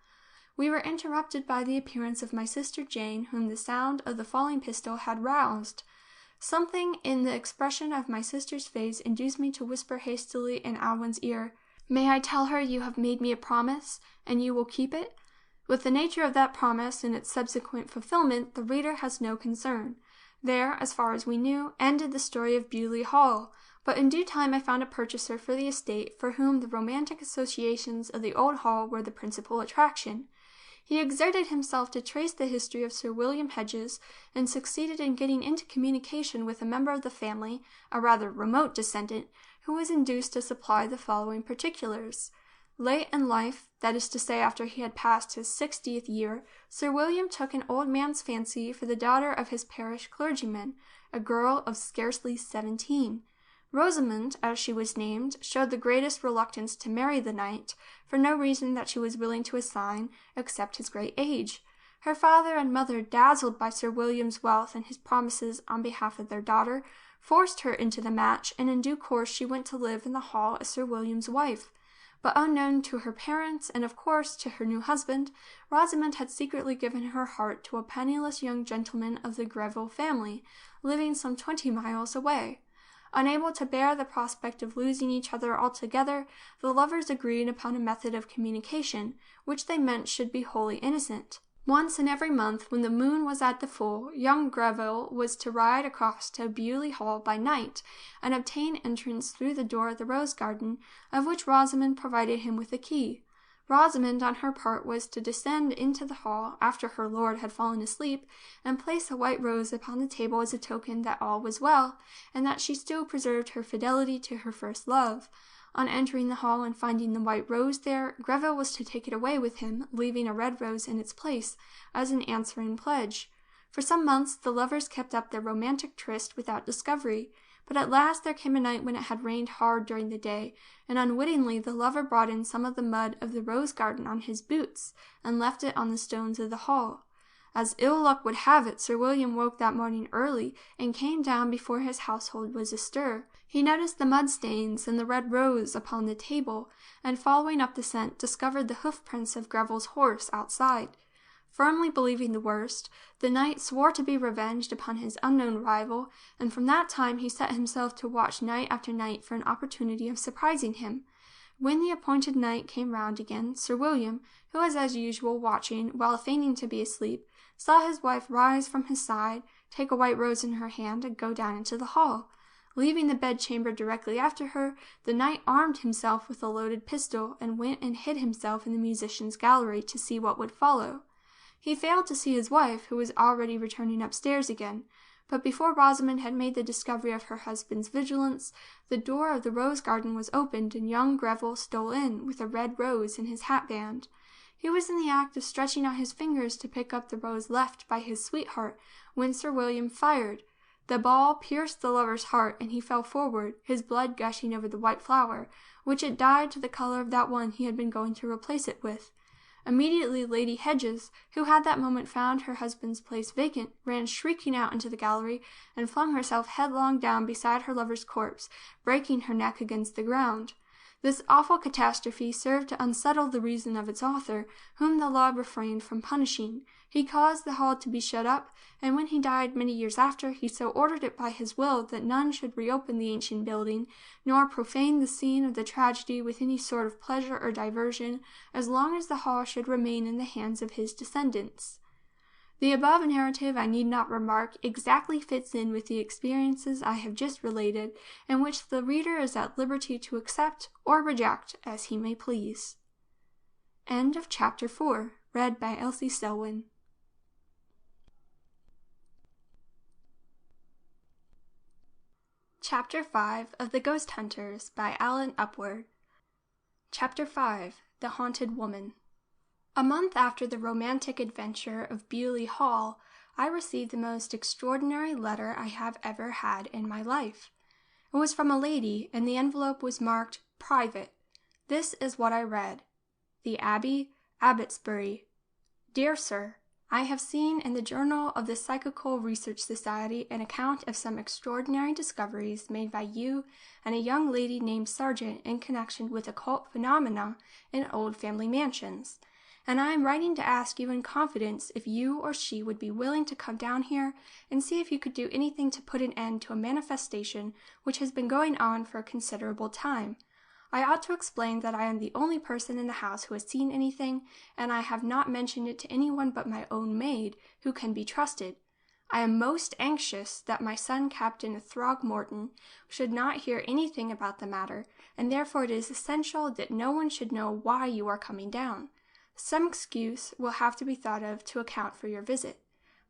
We were interrupted by the appearance of my sister Jane, whom the sound of the falling pistol had roused. Something in the expression of my sister's face induced me to whisper hastily in Alwyne's ear, "May I tell her you have made me a promise, and you will keep it?" With the nature of that promise and its subsequent fulfillment, the reader has no concern. There, as far as we knew, ended the story of Bewley Hall, but in due time I found a purchaser for the estate for whom the romantic associations of the old hall were the principal attraction. He exerted himself to trace the history of Sir William Hedges, and succeeded in getting into communication with a member of the family, a rather remote descendant, who was induced to supply the following particulars. Late in life, that is to say after he had passed his 60th year, Sir William took an old man's fancy for the daughter of his parish clergyman, a girl of scarcely 17. Rosamond, as she was named, showed the greatest reluctance to marry the knight, for no reason that she was willing to assign, except his great age. Her father and mother, dazzled by Sir William's wealth and his promises on behalf of their daughter, forced her into the match, and in due course she went to live in the hall as Sir William's wife. but unknown to her parents and, of course, to her new husband, Rosamond had secretly given her heart to a penniless young gentleman of the Greville family, living some 20 miles away. Unable to bear the prospect of losing each other altogether, the lovers agreed upon a method of communication, which they meant should be wholly innocent. Once in every month, when the moon was at the full, young Greville was to ride across to Bewley Hall by night, and obtain entrance through the door of the rose garden, of which Rosamond provided him with a key. Rosamond, on her part, was to descend into the hall, after her lord had fallen asleep, and place a white rose upon the table as a token that all was well, and that she still preserved her fidelity to her first love. On entering the hall and finding the white rose there, Greville was to take it away with him, leaving a red rose in its place, as an answering pledge. For some months the lovers kept up their romantic tryst without discovery, but at last there came a night when it had rained hard during the day, and unwittingly the lover brought in some of the mud of the rose garden on his boots, and left it on the stones of the hall. As ill luck would have it, Sir William woke that morning early, and came down before his household was astir. He noticed the mud stains and the red rose upon the table, and following up the scent, discovered the hoof prints of Greville's horse outside. Firmly believing the worst, the knight swore to be revenged upon his unknown rival, and from that time he set himself to watch night after night for an opportunity of surprising him. When the appointed night came round again, Sir William, who was as usual watching, while feigning to be asleep, saw his wife rise from his side, take a white rose in her hand, and go down into the hall. Leaving the bedchamber directly after her, the knight armed himself with a loaded pistol, and went and hid himself in the musicians' gallery to see what would follow. He failed to see his wife, who was already returning upstairs again, but before Rosamond had made the discovery of her husband's vigilance, the door of the rose garden was opened, and young Greville stole in, with a red rose in his hatband. He was in the act of stretching out his fingers to pick up the rose left by his sweetheart, when Sir William fired. The ball pierced the lover's heart, and he fell forward, his blood gushing over the white flower, which it dyed to the color of that one he had been going to replace it with. Immediately Lady Hedges, who had that moment found her husband's place vacant, ran shrieking out into the gallery, and flung herself headlong down beside her lover's corpse, breaking her neck against the ground. This awful catastrophe served to unsettle the reason of its author, whom the law refrained from punishing. He caused the hall to be shut up, and when he died many years after, he so ordered it by his will that none should reopen the ancient building, nor profane the scene of the tragedy with any sort of pleasure or diversion, as long as the hall should remain in the hands of his descendants. The above narrative, I need not remark, exactly fits in with the experiences I have just related, and which the reader is at liberty to accept or reject as he may please. End of Chapter 4, read by Elsie Selwyn. Chapter 5 of The Ghost Hunters by Alan Upward. Chapter 5, The Haunted Woman. A month after the romantic adventure of Bewley Hall, I received the most extraordinary letter I have ever had in my life. It was from a lady, and the envelope was marked "Private." This is what I read. The Abbey, Abbotsbury. Dear Sir, I have seen in the Journal of the Psychical Research Society an account of some extraordinary discoveries made by you and a young lady named Sargent in connection with occult phenomena in old family mansions, and I am writing to ask you in confidence if you or she would be willing to come down here and see if you could do anything to put an end to a manifestation which has been going on for a considerable time. I ought to explain that I am the only person in the house who has seen anything, and I have not mentioned it to anyone but my own maid, who can be trusted. I am most anxious that my son Captain Throgmorton should not hear anything about the matter, and therefore it is essential that no one should know why you are coming down. Some excuse will have to be thought of to account for your visit.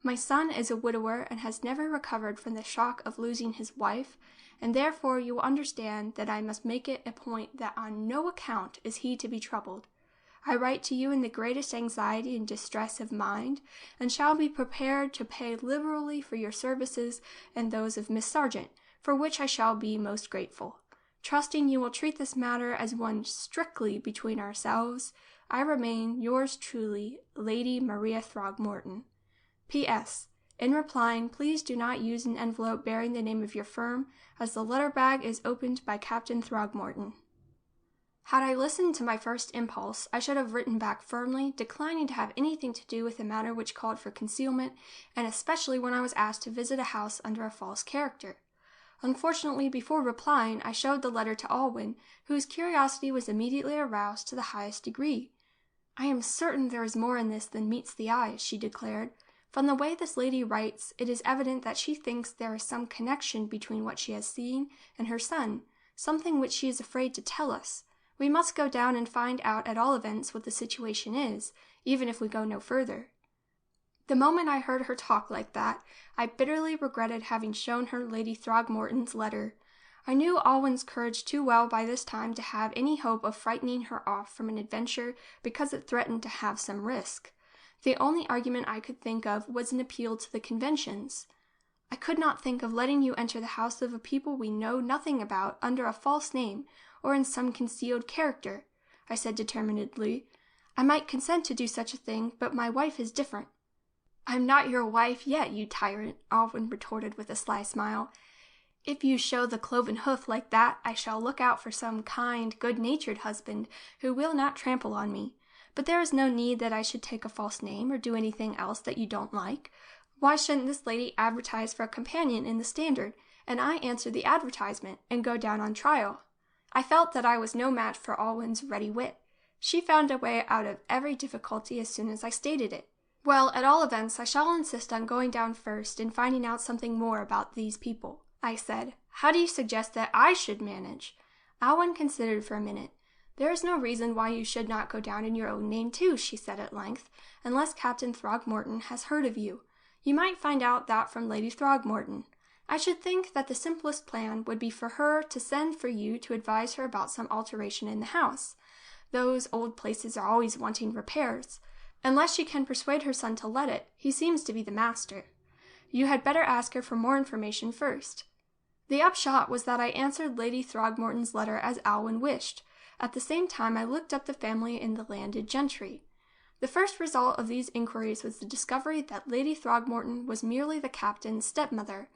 My son is a widower and has never recovered from the shock of losing his wife, and therefore you will understand that I must make it a point that on no account is he to be troubled. I write to you in the greatest anxiety and distress of mind, and shall be prepared to pay liberally for your services and those of Miss Sargent, for which I shall be most grateful. Trusting you will treat this matter as one strictly between ourselves, I remain yours truly, Lady Maria Throgmorton. P.S. In replying, please do not use an envelope bearing the name of your firm, as the letter bag is opened by Captain Throgmorton. Had I listened to my first impulse, I should have written back firmly, declining to have anything to do with a matter which called for concealment, and especially when I was asked to visit a house under a false character. Unfortunately, before replying, I showed the letter to Alwyne, whose curiosity was immediately aroused to the highest degree. "I am certain there is more in this than meets the eye," she declared. "From the way this lady writes, it is evident that she thinks there is some connection between what she has seen and her son, something which she is afraid to tell us. We must go down and find out at all events what the situation is, even if we go no further." The moment I heard her talk like that, I bitterly regretted having shown her Lady Throgmorton's letter. I knew Alwyn's courage too well by this time to have any hope of frightening her off from an adventure because it threatened to have some risk. The only argument I could think of was an appeal to the conventions. "I could not think of letting you enter the house of a people we know nothing about under a false name or in some concealed character," I said determinedly. "I might consent to do such a thing, but my wife is different." "I'm not your wife yet, you tyrant," Alwyne retorted with a sly smile. "If you show the cloven hoof like that, I shall look out for some kind, good-natured husband who will not trample on me. But there is no need that I should take a false name or do anything else that you don't like. Why shouldn't this lady advertise for a companion in the Standard, and I answer the advertisement and go down on trial?" I felt that I was no match for Alwyne's ready wit. She found a way out of every difficulty as soon as I stated it. "Well, at all events, I shall insist on going down first and finding out something more about these people," I said. "How do you suggest that I should manage?" Alwyne considered for a minute. "There is no reason why you should not go down in your own name too," she said at length, "unless Captain Throgmorton has heard of you. You might find out that from Lady Throgmorton. I should think that the simplest plan would be for her to send for you to advise her about some alteration in the house. Those old places are always wanting repairs. Unless she can persuade her son to let it, he seems to be the master. You had better ask her for more information first." The upshot was that I answered Lady Throgmorton's letter as Alwyne wished. At the same time, I looked up the family in the landed gentry. The first result of these inquiries was the discovery that Lady Throgmorton was merely the captain's stepmother.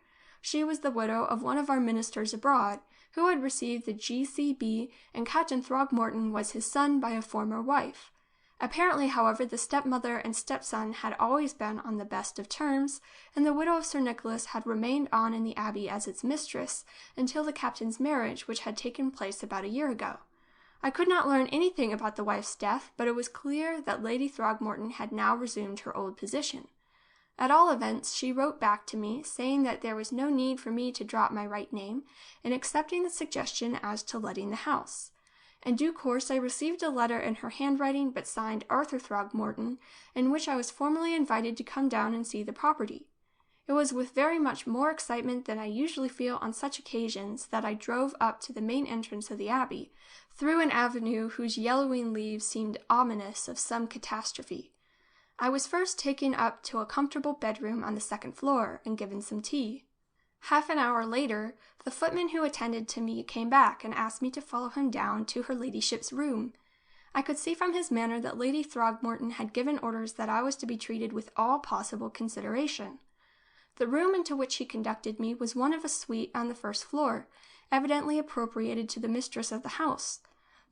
She was the widow of one of our ministers abroad, who had received the G.C.B., and Captain Throgmorton was his son by a former wife. Apparently, however, the stepmother and stepson had always been on the best of terms, and the widow of Sir Nicholas had remained on in the abbey as its mistress until the captain's marriage, which had taken place about a year ago. I could not learn anything about the wife's death, but it was clear that Lady Throgmorton had now resumed her old position. At all events, she wrote back to me, saying that there was no need for me to drop my right name, and accepting the suggestion as to letting the house. In due course, I received a letter in her handwriting, but signed Arthur Throgmorton, in which I was formally invited to come down and see the property. It was with very much more excitement than I usually feel on such occasions that I drove up to the main entrance of the abbey, through an avenue whose yellowing leaves seemed ominous of some catastrophe. I was first taken up to a comfortable bedroom on the second floor and given some tea. Half an hour later, the footman who attended to me came back and asked me to follow him down to her ladyship's room. I could see from his manner that Lady Throgmorton had given orders that I was to be treated with all possible consideration. The room into which he conducted me was one of a suite on the first floor, evidently appropriated to the mistress of the house.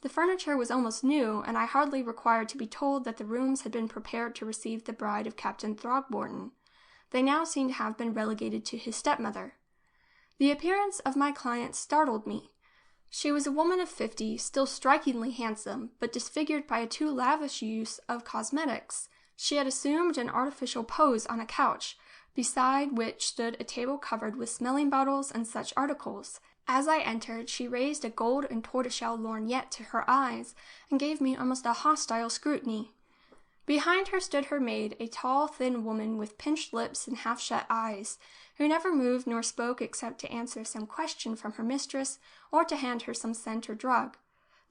The furniture was almost new, and I hardly required to be told that the rooms had been prepared to receive the bride of Captain Throgmorton. They now seemed to have been relegated to his stepmother. The appearance of my client startled me. She was a woman of 50, still strikingly handsome, but disfigured by a too lavish use of cosmetics. She had assumed an artificial pose on a couch, beside which stood a table covered with smelling bottles and such articles. As I entered, she raised a gold and tortoiseshell lorgnette to her eyes, and gave me almost a hostile scrutiny. Behind her stood her maid, a tall, thin woman with pinched lips and half-shut eyes, who never moved nor spoke except to answer some question from her mistress, or to hand her some scent or drug.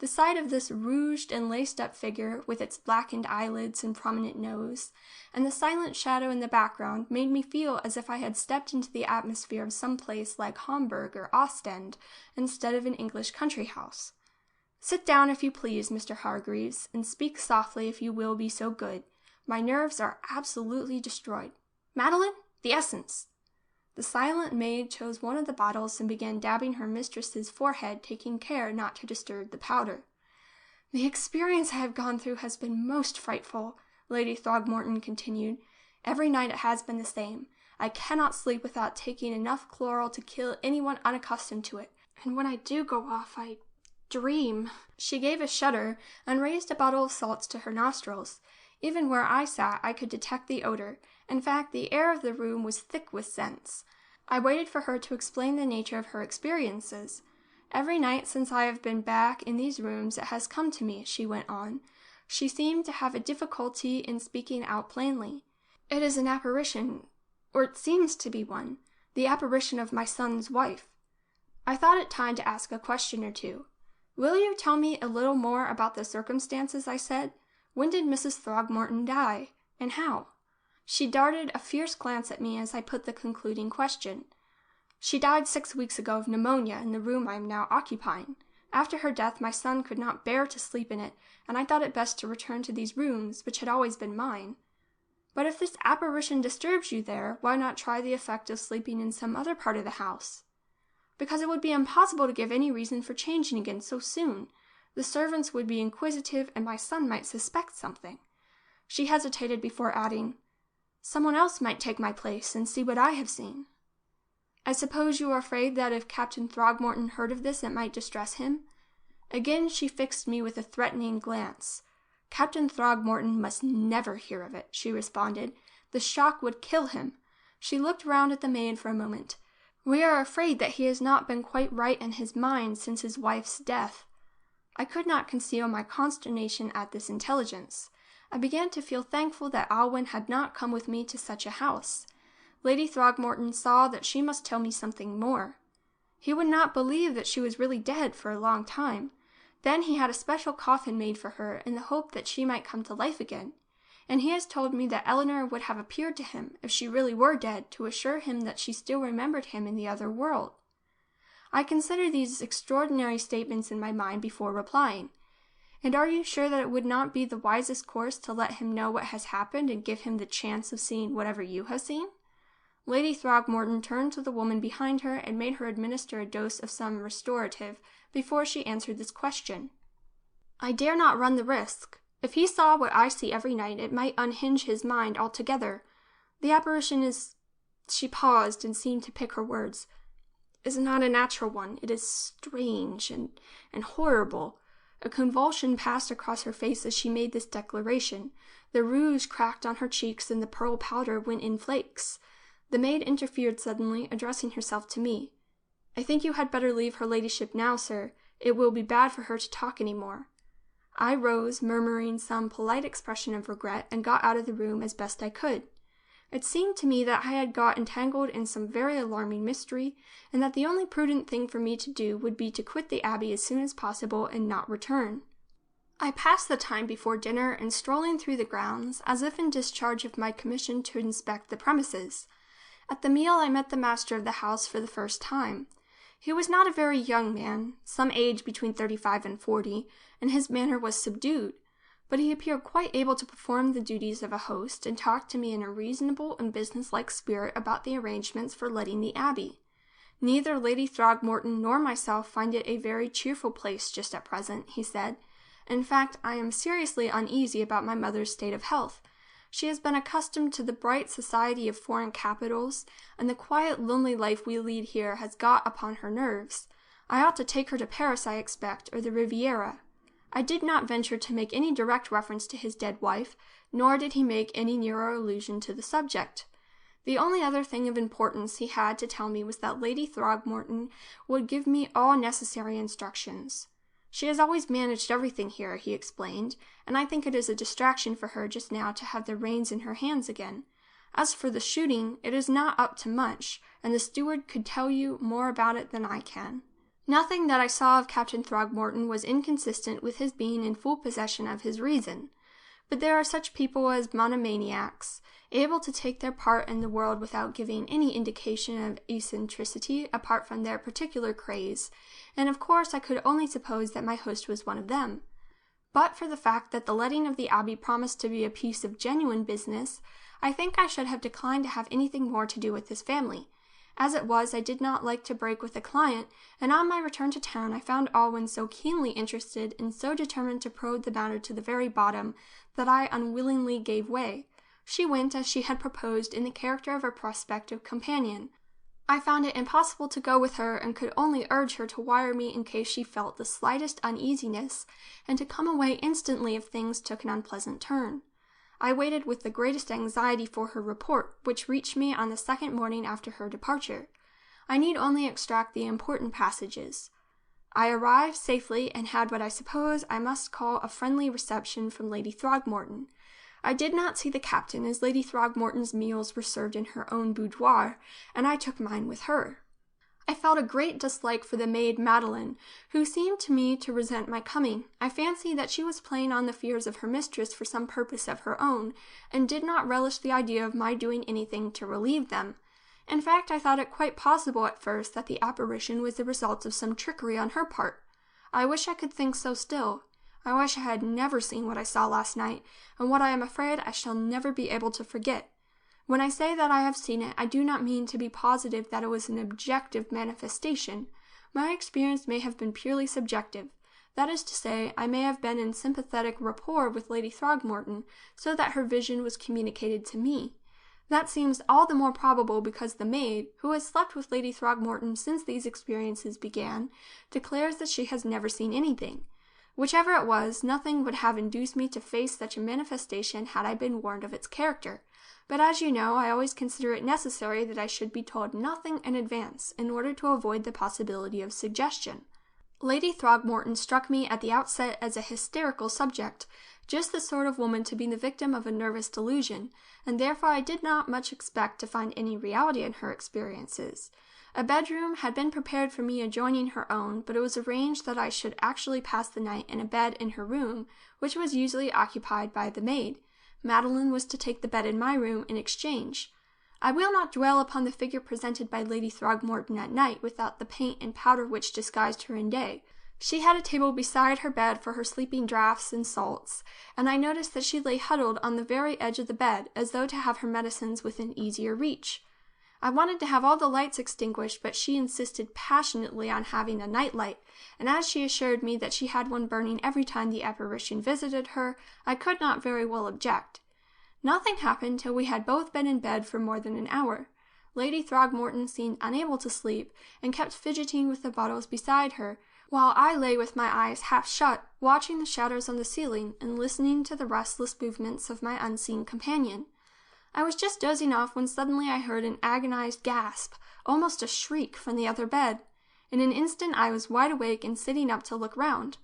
The sight of this rouged and laced-up figure, with its blackened eyelids and prominent nose, and the silent shadow in the background, made me feel as if I had stepped into the atmosphere of some place like Hamburg or Ostend, instead of an English country house. "Sit down, if you please, Mr. Hargreaves, and speak softly if you will be so good. My nerves are absolutely destroyed. Madeline, the essence." The silent maid chose one of the bottles and began dabbing her mistress's forehead, taking care not to disturb the powder. "The experience I have gone through has been most frightful," Lady Throgmorton continued. "Every night it has been the same. I cannot sleep without taking enough chloral to kill anyone unaccustomed to it. And when I do go off, I dream." She gave a shudder and raised a bottle of salts to her nostrils. Even where I sat, I could detect the odor. In fact, the air of the room was thick with scents. I waited for her to explain the nature of her experiences. "Every night since I have been back in these rooms it has come to me," she went on. She seemed to have a difficulty in speaking out plainly. "It is an apparition, or it seems to be one, the apparition of my son's wife." I thought it time to ask a question or two. "Will you tell me a little more about the circumstances?" I said. "When did Mrs. Throgmorton die, and how?" She darted a fierce glance at me as I put the concluding question. "She died 6 weeks ago of pneumonia in the room I am now occupying. After her death my son could not bear to sleep in it, and I thought it best to return to these rooms, which had always been mine." "But if this apparition disturbs you there, why not try the effect of sleeping in some other part of the house?" "Because it would be impossible to give any reason for changing again so soon. The servants would be inquisitive, and my son might suspect something." She hesitated before adding, "Someone else might take my place and see what I have seen." "I suppose you are afraid that if Captain Throgmorton heard of this it might distress him?" Again she fixed me with a threatening glance. "Captain Throgmorton must never hear of it," she responded. "The shock would kill him." She looked round at the maid for a moment. "We are afraid that he has not been quite right in his mind since his wife's death." I could not conceal my consternation at this intelligence. I began to feel thankful that Alwyne had not come with me to such a house. Lady Throgmorton saw that she must tell me something more. "He would not believe that she was really dead for a long time. Then he had a special coffin made for her in the hope that she might come to life again. And he has told me that Eleanor would have appeared to him, if she really were dead, to assure him that she still remembered him in the other world." I considered these extraordinary statements in my mind before replying. "And are you sure that it would not be the wisest course to let him know what has happened and give him the chance of seeing whatever you have seen?" Lady Throgmorton turned to the woman behind her and made her administer a dose of some restorative before she answered this question. "I dare not run the risk. If he saw what I see every night, it might unhinge his mind altogether. The apparition is—" she paused and seemed to pick her words, "is not a natural one. It is strange and horrible." A convulsion passed across her face as she made this declaration. The rouge cracked on her cheeks and the pearl powder went in flakes. The maid interfered suddenly, addressing herself to me. "I think you had better leave her ladyship now, sir. It will be bad for her to talk any more." I rose, murmuring some polite expression of regret, and got out of the room as best I could. It seemed to me that I had got entangled in some very alarming mystery, and that the only prudent thing for me to do would be to quit the Abbey as soon as possible and not return. I passed the time before dinner in strolling through the grounds, as if in discharge of my commission to inspect the premises. At the meal I met the master of the house for the first time. He was not a very young man, some age between 35 and 40, and his manner was subdued, but he appeared quite able to perform the duties of a host and talked to me in a reasonable and business-like spirit about the arrangements for letting the Abbey. "Neither Lady Throgmorton nor myself find it a very cheerful place just at present," he said. "In fact, I am seriously uneasy about my mother's state of health. She has been accustomed to the bright society of foreign capitals, and the quiet, lonely life we lead here has got upon her nerves. I ought to take her to Paris, I expect, or the Riviera." I did not venture to make any direct reference to his dead wife, nor did he make any nearer allusion to the subject. The only other thing of importance he had to tell me was that Lady Throgmorton would give me all necessary instructions. "She has always managed everything here," he explained, "and I think it is a distraction for her just now to have the reins in her hands again. As for the shooting, it is not up to much, and the steward could tell you more about it than I can." Nothing that I saw of Captain Throgmorton was inconsistent with his being in full possession of his reason. But there are such people as monomaniacs, able to take their part in the world without giving any indication of eccentricity apart from their particular craze, and of course I could only suppose that my host was one of them. But for the fact that the letting of the Abbey promised to be a piece of genuine business, I think I should have declined to have anything more to do with this family. As it was, I did not like to break with the client, and on my return to town I found Alwyne so keenly interested and so determined to probe the matter to the very bottom that I unwillingly gave way. She went as she had proposed in the character of a prospective companion. I found it impossible to go with her and could only urge her to wire me in case she felt the slightest uneasiness, and to come away instantly if things took an unpleasant turn. I waited with the greatest anxiety for her report, which reached me on the second morning after her departure. I need only extract the important passages. I arrived safely and had what I suppose I must call a friendly reception from Lady Throgmorton. I did not see the captain, as Lady Throgmorton's meals were served in her own boudoir, and I took mine with her. I felt a great dislike for the maid Madeline, who seemed to me to resent my coming. I fancied that she was playing on the fears of her mistress for some purpose of her own, and did not relish the idea of my doing anything to relieve them. In fact, I thought it quite possible at first that the apparition was the result of some trickery on her part. I wish I could think so still. I wish I had never seen what I saw last night, and what I am afraid I shall never be able to forget. When I say that I have seen it, I do not mean to be positive that it was an objective manifestation. My experience may have been purely subjective. That is to say, I may have been in sympathetic rapport with Lady Throgmorton, so that her vision was communicated to me. That seems all the more probable because the maid, who has slept with Lady Throgmorton since these experiences began, declares that she has never seen anything. Whichever it was, nothing would have induced me to face such a manifestation had I been warned of its character. But as you know, I always consider it necessary that I should be told nothing in advance, in order to avoid the possibility of suggestion. Lady Throgmorton struck me at the outset as a hysterical subject, just the sort of woman to be the victim of a nervous delusion, and therefore I did not much expect to find any reality in her experiences. A bedroom had been prepared for me adjoining her own, but it was arranged that I should actually pass the night in a bed in her room, which was usually occupied by the maid. Madeline was to take the bed in my room in exchange. I will not dwell upon the figure presented by Lady Throgmorton at night without the paint and powder which disguised her in day. She had a table beside her bed for her sleeping draughts and salts, and I noticed that she lay huddled on the very edge of the bed, as though to have her medicines within easier reach. I wanted to have all the lights extinguished, but she insisted passionately on having a night light, and as she assured me that she had one burning every time the apparition visited her, I could not very well object. Nothing happened till we had both been in bed for more than an hour. Lady Throgmorton seemed unable to sleep, and kept fidgeting with the bottles beside her, while I lay with my eyes half shut, watching the shadows on the ceiling, and listening to the restless movements of my unseen companion. I was just dozing off when suddenly I heard an agonized gasp, almost a shriek, from the other bed. In an instant I was wide awake and sitting up to look round.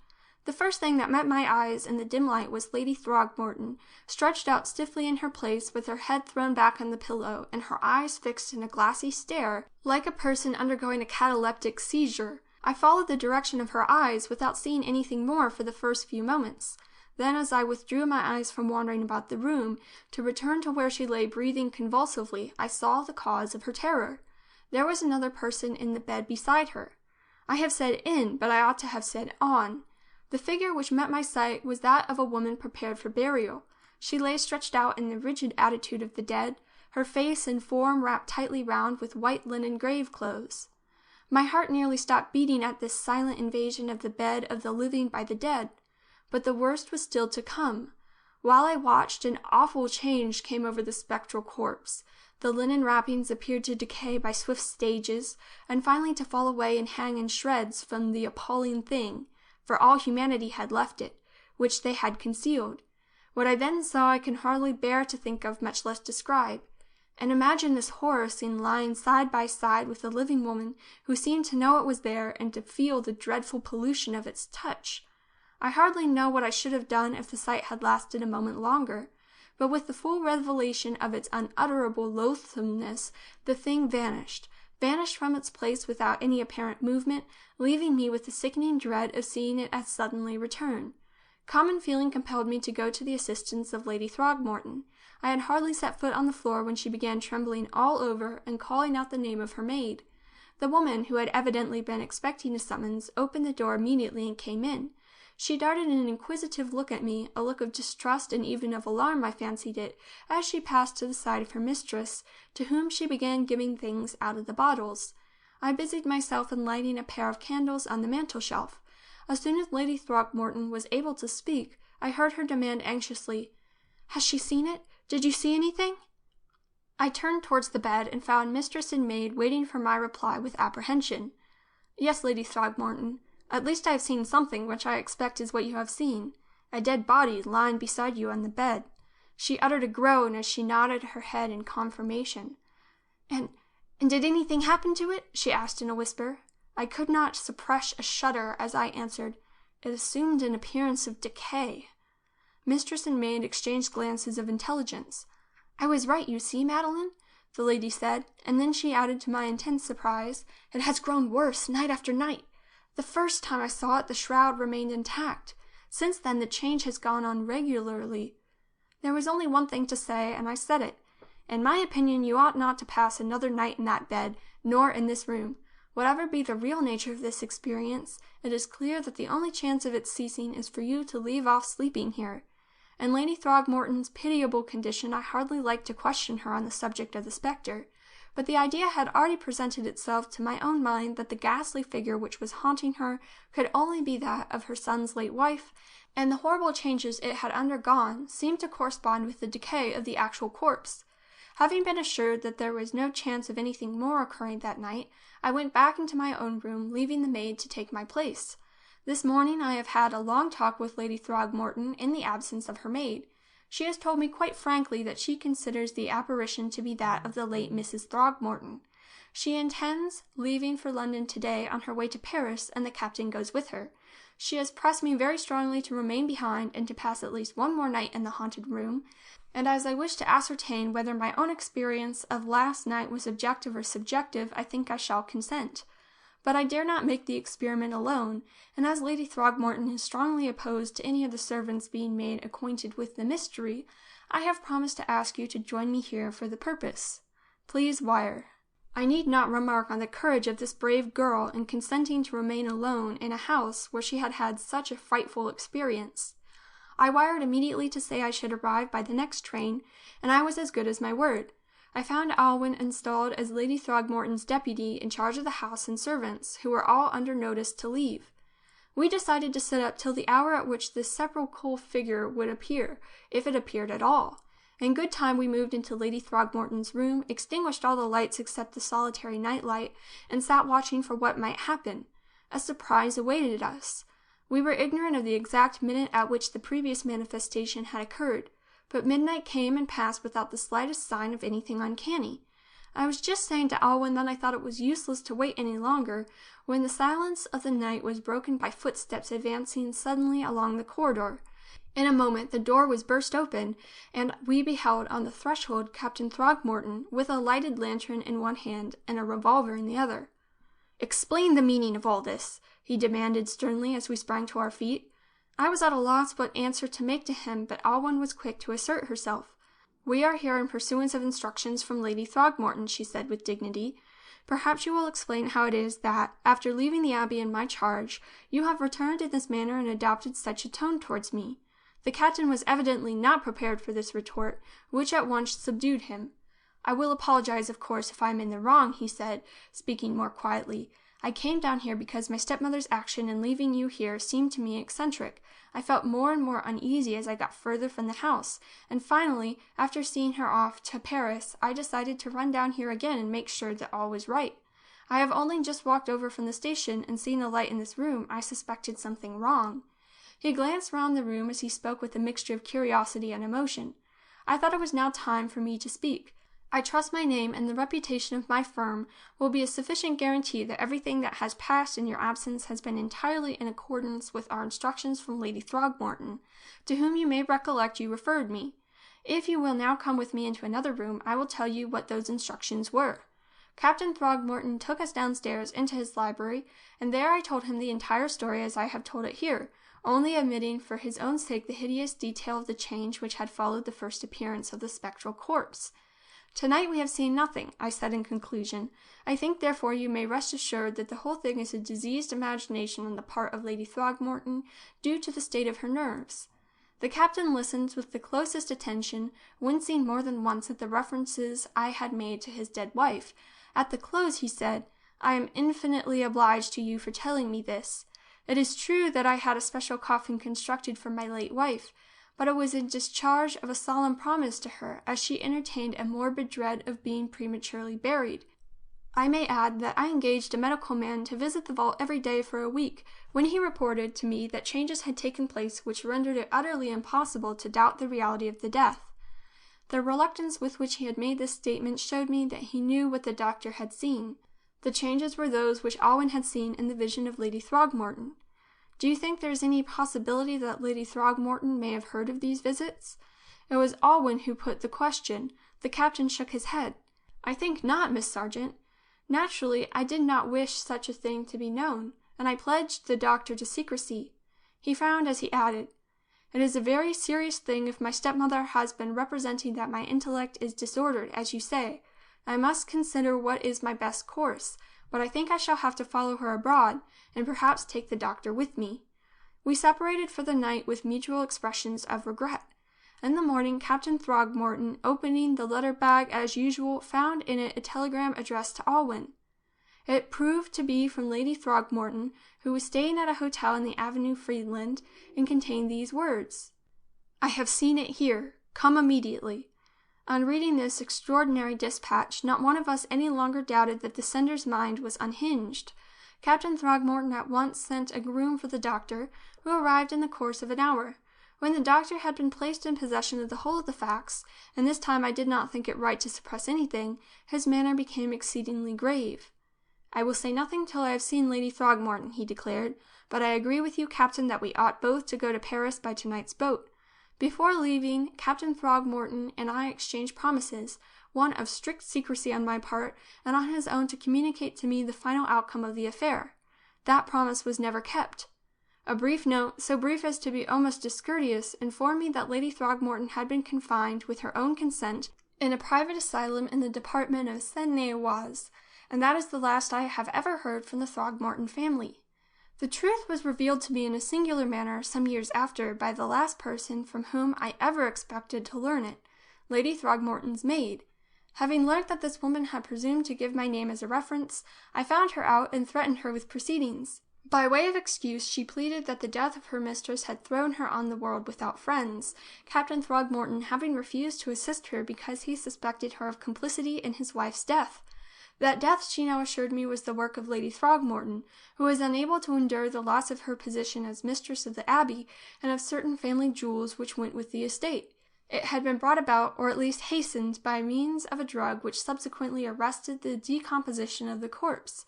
The first thing that met my eyes in the dim light was Lady Throgmorton, stretched out stiffly in her place, with her head thrown back on the pillow, and her eyes fixed in a glassy stare, like a person undergoing a cataleptic seizure. I followed the direction of her eyes without seeing anything more for the first few moments. Then, as I withdrew my eyes from wandering about the room, to return to where she lay breathing convulsively, I saw the cause of her terror. There was another person in the bed beside her. I have said in, but I ought to have said on. The figure which met my sight was that of a woman prepared for burial. She lay stretched out in the rigid attitude of the dead, her face and form wrapped tightly round with white linen grave clothes. My heart nearly stopped beating at this silent invasion of the bed of the living by the dead. But the worst was still to come. While I watched, an awful change came over the spectral corpse. The linen wrappings appeared to decay by swift stages, and finally to fall away and hang in shreds from the appalling thing, for all humanity had left it, which they had concealed. What I then saw I can hardly bear to think of, much less describe. And imagine this horror scene lying side by side with a living woman who seemed to know it was there and to feel the dreadful pollution of its touch. I hardly know what I should have done if the sight had lasted a moment longer, but with the full revelation of its unutterable loathsomeness, the thing vanished from its place without any apparent movement, leaving me with the sickening dread of seeing it as suddenly return. Common feeling compelled me to go to the assistance of Lady Throgmorton. I had hardly set foot on the floor when she began trembling all over and calling out the name of her maid. The woman, who had evidently been expecting a summons, opened the door immediately and came in. She darted an inquisitive look at me, a look of distrust and even of alarm, I fancied it, as she passed to the side of her mistress, to whom she began giving things out of the bottles. I busied myself in lighting a pair of candles on the mantel-shelf. As soon as Lady Throckmorton was able to speak, I heard her demand anxiously, "Has she seen it? Did you see anything?" I turned towards the bed and found mistress and maid waiting for my reply with apprehension. "Yes, Lady Throckmorton. At least I have seen something, which I expect is what you have seen. A dead body lying beside you on the bed." She uttered a groan as she nodded her head in confirmation. And did anything happen to it?" she asked in a whisper. I could not suppress a shudder as I answered, "It assumed an appearance of decay." Mistress and maid exchanged glances of intelligence. "I was right, you see, Madeline," the lady said, and then she added to my intense surprise, "It has grown worse night after night. The first time I saw it, the shroud remained intact. Since then, the change has gone on regularly." There was only one thing to say, and I said it. "In my opinion, you ought not to pass another night in that bed, nor in this room. Whatever be the real nature of this experience, it is clear that the only chance of its ceasing is for you to leave off sleeping here." In Lady Throckmorton's pitiable condition, I hardly liked to question her on the subject of the spectre, but the idea had already presented itself to my own mind that the ghastly figure which was haunting her could only be that of her son's late wife, and the horrible changes it had undergone seemed to correspond with the decay of the actual corpse. Having been assured that there was no chance of anything more occurring that night, I went back into my own room, leaving the maid to take my place. This morning I have had a long talk with Lady Throckmorton in the absence of her maid. She has told me quite frankly that she considers the apparition to be that of the late Mrs. Throckmorton. She intends leaving for London today on her way to Paris, and the captain goes with her. She has pressed me very strongly to remain behind and to pass at least one more night in the haunted room, and as I wish to ascertain whether my own experience of last night was objective or subjective, I think I shall consent. But I dare not make the experiment alone, and as Lady Throckmorton is strongly opposed to any of the servants being made acquainted with the mystery, I have promised to ask you to join me here for the purpose. Please wire. I need not remark on the courage of this brave girl in consenting to remain alone in a house where she had had such a frightful experience. I wired immediately to say I should arrive by the next train, and I was as good as my word. I found Alwyne installed as Lady Throckmorton's deputy in charge of the house and servants, who were all under notice to leave. We decided to sit up till the hour at which this sepulchral figure would appear, if it appeared at all. In good time we moved into Lady Throckmorton's room, extinguished all the lights except the solitary night-light, and sat watching for what might happen. A surprise awaited us. We were ignorant of the exact minute at which the previous manifestation had occurred, but midnight came and passed without the slightest sign of anything uncanny. I was just saying to Alwyne that I thought it was useless to wait any longer, when the silence of the night was broken by footsteps advancing suddenly along the corridor. In a moment the door was burst open, and we beheld on the threshold Captain Throckmorton, with a lighted lantern in one hand and a revolver in the other. "Explain the meaning of all this," he demanded sternly as we sprang to our feet. I was at a loss what answer to make to him, but Alwyne was quick to assert herself. "We are here in pursuance of instructions from Lady Throckmorton," she said with dignity. "Perhaps you will explain how it is that, after leaving the Abbey in my charge, you have returned in this manner and adopted such a tone towards me." The captain was evidently not prepared for this retort, which at once subdued him. "I will apologize, of course, if I am in the wrong," he said, speaking more quietly. "I came down here because my stepmother's action in leaving you here seemed to me eccentric. I felt more and more uneasy as I got further from the house, and finally, after seeing her off to Paris, I decided to run down here again and make sure that all was right. I have only just walked over from the station, and seeing the light in this room, I suspected something wrong." He glanced round the room as he spoke with a mixture of curiosity and emotion. I thought it was now time for me to speak. "I trust my name and the reputation of my firm will be a sufficient guarantee that everything that has passed in your absence has been entirely in accordance with our instructions from Lady Throckmorton, to whom you may recollect you referred me. If you will now come with me into another room, I will tell you what those instructions were." Captain Throckmorton took us downstairs into his library, and there I told him the entire story as I have told it here, only omitting for his own sake the hideous detail of the change which had followed the first appearance of the spectral corpse. "Tonight we have seen nothing," I said in conclusion. "I think, therefore, you may rest assured that the whole thing is a diseased imagination on the part of Lady Throgmorton, due to the state of her nerves." The captain listened with the closest attention, wincing more than once at the references I had made to his dead wife. At the close he said, "I am infinitely obliged to you for telling me this. It is true that I had a special coffin constructed for my late wife, but it was in discharge of a solemn promise to her, as she entertained a morbid dread of being prematurely buried. I may add that I engaged a medical man to visit the vault every day for a week, when he reported to me that changes had taken place which rendered it utterly impossible to doubt the reality of the death." The reluctance with which he had made this statement showed me that he knew what the doctor had seen. The changes were those which Alwyne had seen in the vision of Lady Throgmorton. "Do you think there is any possibility that Lady Throgmorton may have heard of these visits?" It was Alwyne who put the question. The captain shook his head. "I think not, Miss Sargent. Naturally, I did not wish such a thing to be known, and I pledged the doctor to secrecy." He frowned as he added, "It is a very serious thing if my stepmother has been representing that my intellect is disordered, as you say. I must consider what is my best course, but I think I shall have to follow her abroad, and perhaps take the doctor with me." We separated for the night with mutual expressions of regret. In the morning, Captain Throgmorton, opening the letter-bag as usual, found in it a telegram addressed to Alwyne. It proved to be from Lady Throgmorton, who was staying at a hotel in the Avenue Friedland, and contained these words: "I have seen it here. Come immediately." On reading this extraordinary dispatch, not one of us any longer doubted that the sender's mind was unhinged. Captain Throgmorton at once sent a groom for the doctor, who arrived in the course of an hour. When the doctor had been placed in possession of the whole of the facts, and this time I did not think it right to suppress anything, his manner became exceedingly grave. "I will say nothing till I have seen Lady Throgmorton," he declared, "but I agree with you, Captain, that we ought both to go to Paris by tonight's boat." Before leaving, Captain Throgmorton and I exchanged promises, one of strict secrecy on my part, and on his own to communicate to me the final outcome of the affair. That promise was never kept. A brief note, so brief as to be almost discourteous, informed me that Lady Throgmorton had been confined, with her own consent, in a private asylum in the department of Seine-et-Oise, and that is the last I have ever heard from the Throgmorton family. The truth was revealed to me in a singular manner some years after by the last person from whom I ever expected to learn it, Lady Throgmorton's maid. Having learnt that this woman had presumed to give my name as a reference, I found her out and threatened her with proceedings. By way of excuse, she pleaded that the death of her mistress had thrown her on the world without friends, Captain Throgmorton having refused to assist her because he suspected her of complicity in his wife's death. That death, she now assured me, was the work of Lady Throgmorton, who was unable to endure the loss of her position as mistress of the abbey and of certain family jewels which went with the estate. It had been brought about, or at least hastened, by means of a drug which subsequently arrested the decomposition of the corpse.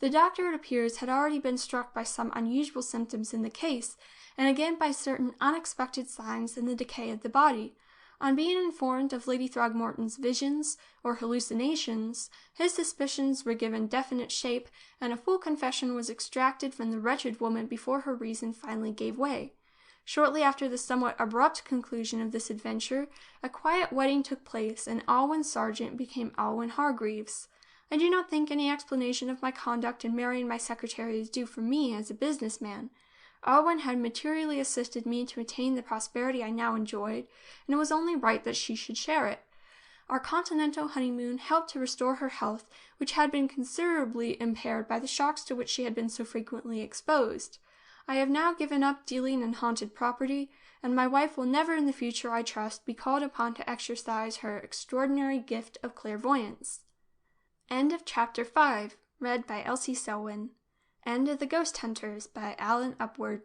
The doctor, it appears, had already been struck by some unusual symptoms in the case, and again by certain unexpected signs in the decay of the body. On being informed of Lady Throgmorton's visions, or hallucinations, his suspicions were given definite shape, and a full confession was extracted from the wretched woman before her reason finally gave way. Shortly after the somewhat abrupt conclusion of this adventure, a quiet wedding took place, and Alwyne Sargent became Alwyne Hargreaves. I do not think any explanation of my conduct in marrying my secretary is due from me as a businessman. Alwyne had materially assisted me to attain the prosperity I now enjoyed, and it was only right that she should share it. Our continental honeymoon helped to restore her health, which had been considerably impaired by the shocks to which she had been so frequently exposed. I have now given up dealing in haunted property, and my wife will never in the future, I trust, be called upon to exercise her extraordinary gift of clairvoyance. End of Chapter 5, read by Elsie Selwyn. End of The Ghost Hunters by Alan Upward.